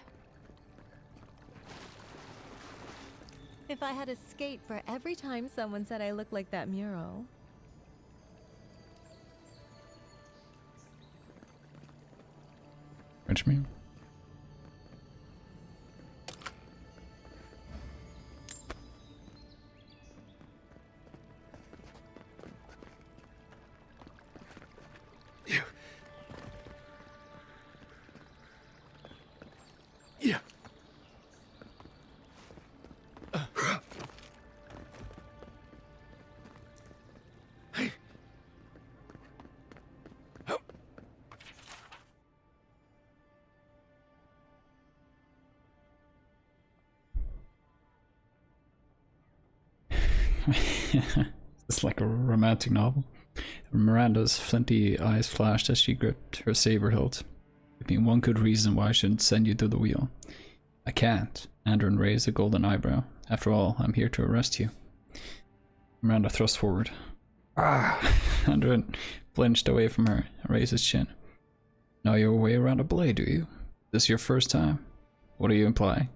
If I had a skate for every time someone said I looked like that mural. What do you mean? Yeah. It's like a romantic novel. Miranda's flinty eyes flashed as she gripped her saber hilt. Give me one good reason why I shouldn't send you to the wheel. I can't. Andron raised a golden eyebrow. After all, I'm here to arrest you. Miranda thrust forward. Ah! Andron flinched away from her and raised his chin. Know your way around a blade, do you? This your first time? What are you implying?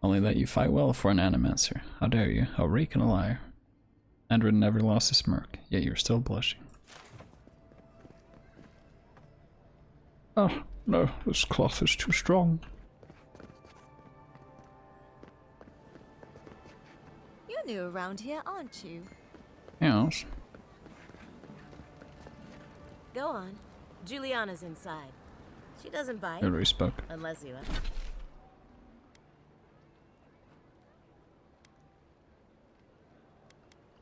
Only that you fight well for an animancer. How dare you, a rake and a liar. Andron never lost his smirk, yet you're still blushing. Oh, no, this cloth is too strong. You're new around here, aren't you? Yes. Go on. Juliana's inside. She doesn't bite. Nobody spoke. Unless you ask.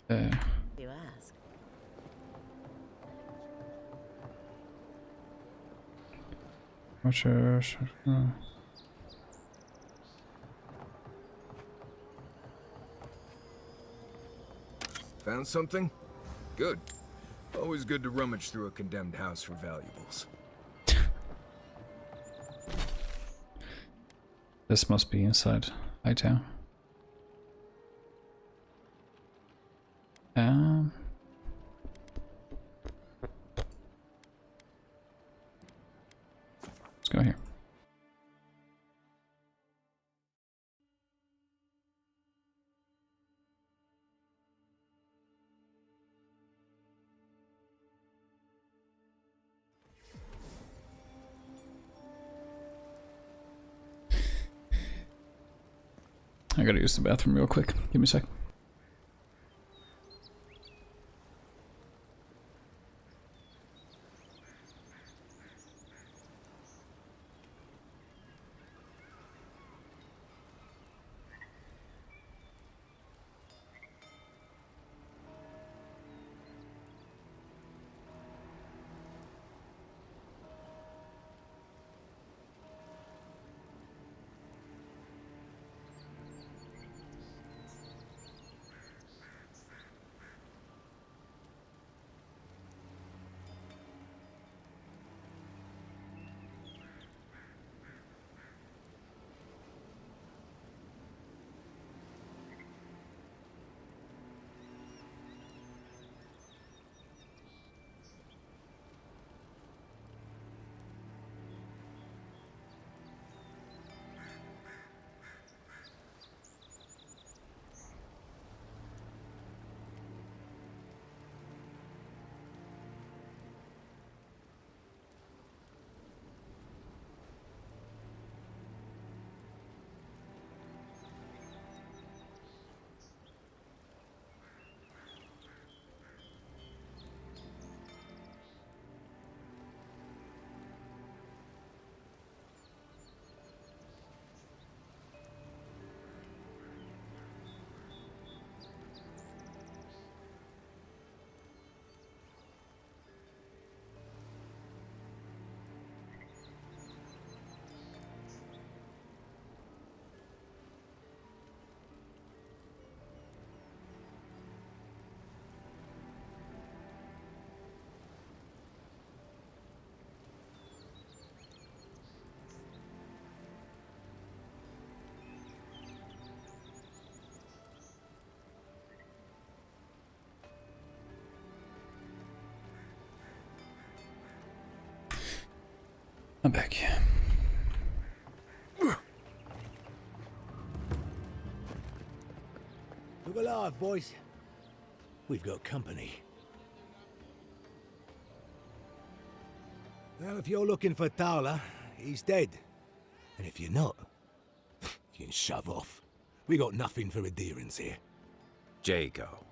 You ask. What's your... Found something? Good. Always good to rummage through a condemned house for valuables. This must be inside Hightown. Let's go here. I gotta use the bathroom real quick. Give me a sec. I'm back. Look alive, boys. We've got company. Well, if you're looking for Thala, he's dead. And if you're not, you can shove off. We got nothing for adherence here. Jago,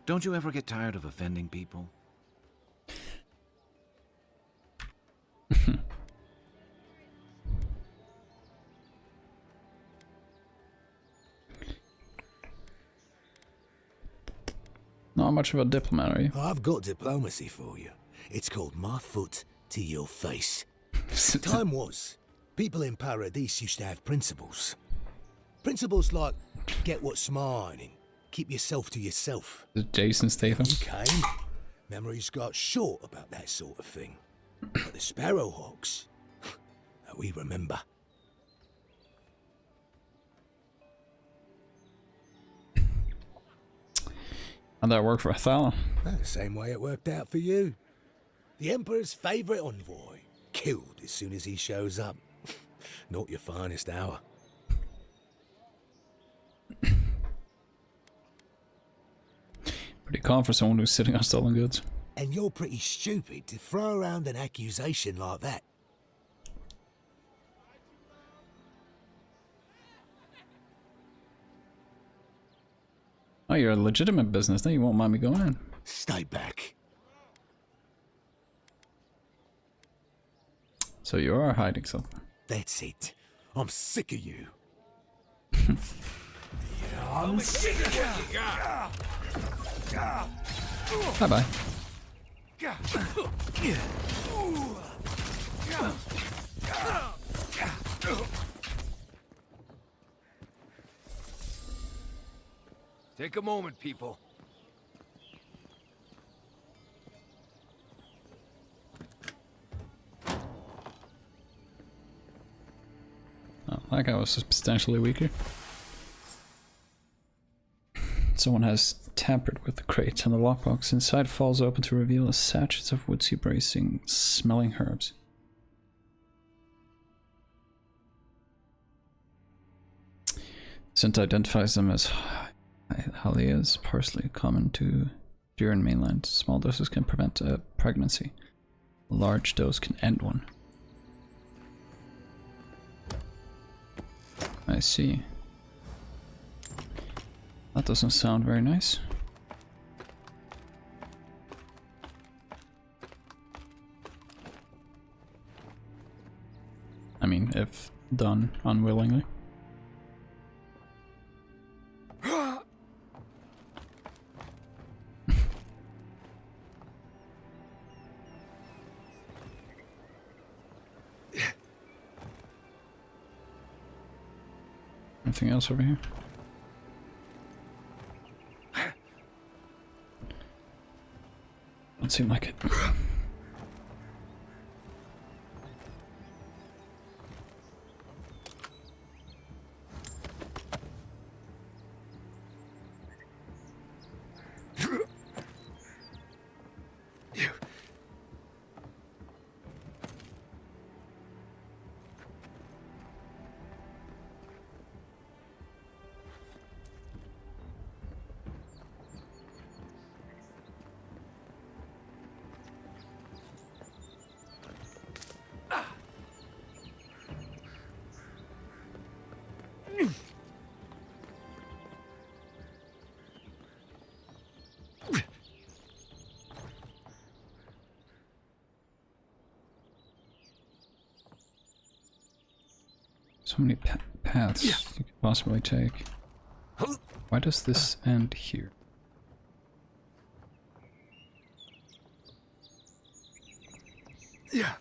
don't you ever get tired of offending people? Not much of a diplomat, are you? I've got diplomacy for you. It's called my foot to your face. Time was, people in Paradise used to have principles. Principles like, get what's mine and keep yourself to yourself. Jason Statham. You came, memories got short about that sort of thing. But the Sparrowhawks, we remember. How'd that work for Thala? The same way it worked out for you. The Emperor's favorite envoy, killed as soon as he shows up. Not your finest hour. Pretty calm for someone who's sitting on stolen goods. And you're pretty stupid to throw around an accusation like that. Oh, you're a legitimate business, then you won't mind me going in. Stay back. So you are hiding something. That's it. I'm sick of you. I'm sick of what you got. Bye-bye. Take a moment, people. Oh, that guy was substantially weaker. Someone has tampered with the crate, and the lockbox inside falls open to reveal a sachets of woodsy bracing, smelling herbs. Scent identifies them as Halias, parsley, common to Duran mainland. Small doses can prevent a pregnancy. A large dose can end one. I see. That doesn't sound very nice. I mean, if done unwillingly. Anything else over here? Don't seem like it. So many paths you could possibly take. Why does this end here? Yeah.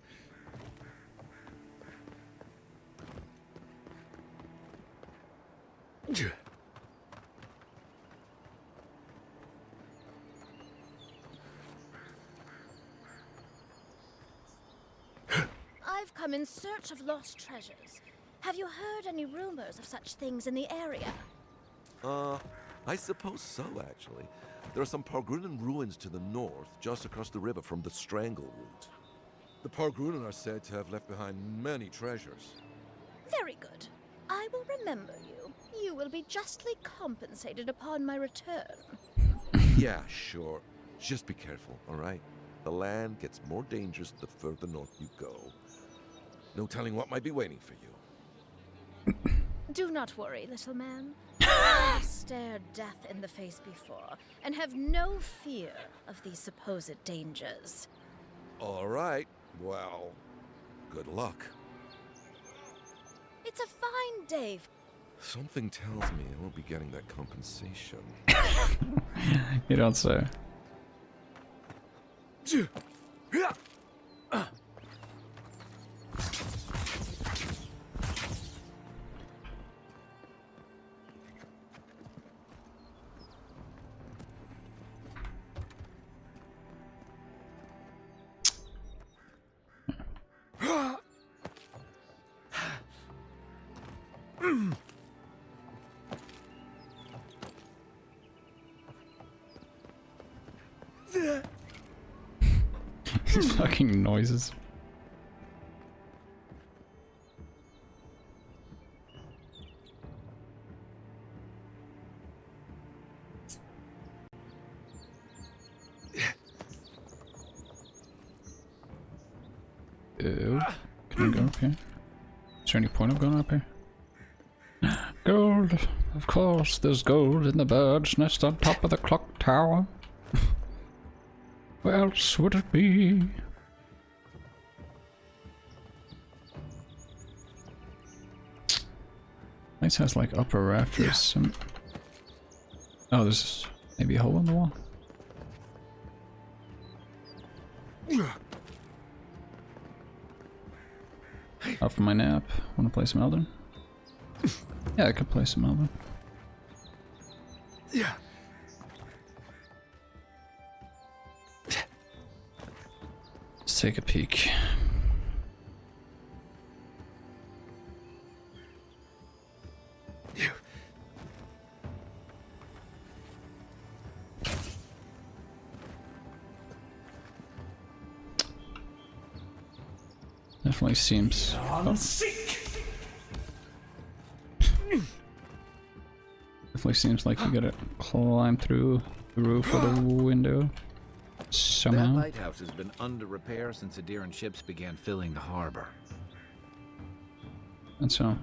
I've come in search of lost treasures. Have you heard any rumors of such things in the area? I suppose so, actually. There are some Pargrunan ruins to the north, just across the river from the Strangle route. The Pargrunen are said to have left behind many treasures. Very good. I will remember you. You will be justly compensated upon my return. Yeah, sure. Just be careful, all right? The land gets more dangerous the further north you go. No telling what might be waiting for you. Do not worry, little man. I have stared death in the face before, and have no fear of these supposed dangers. All right. Well, good luck. It's a fine day. Something tells me I won't be getting that compensation. You don't say. These fucking noises. Can I go up here? Is there any point of going up here? Gold! Of course, there's gold in the bird's nest on top of the clock tower. Where else would it be? Place has like upper rafters. Yeah. Oh, there's maybe a hole in the wall. Up for my nap. Want to play some Elden? Yeah, I could play some Elden. Yeah. Let's take a peek. Definitely seems. Oh. Definitely seems like you gotta climb through the roof or the window somehow. That lighthouse has been under repair since Adiran ships began filling the harbor. And so.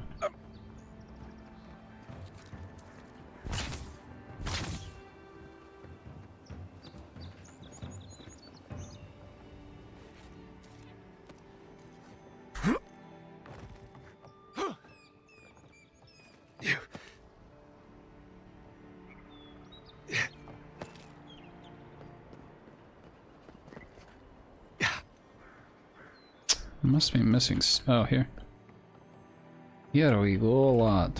Must be missing. Oh, here. Here we go, lad.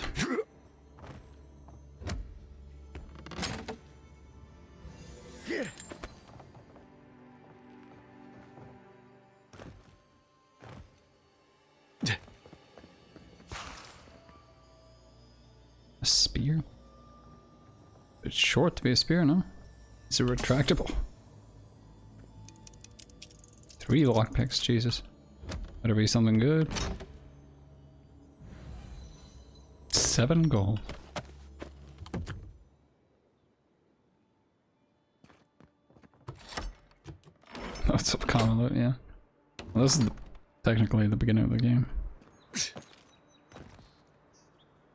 A spear? It's short to be a spear, no? It's a retractable. 3 lockpicks, Jesus. Better be something good. 7 gold. That's some common loot, yeah. Well, this is technically the beginning of the game.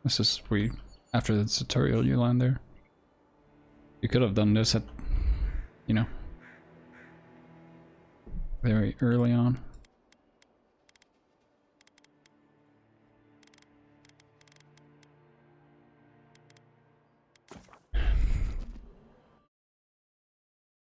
This is where after the tutorial you land there. You could have done this at, you know, very early on.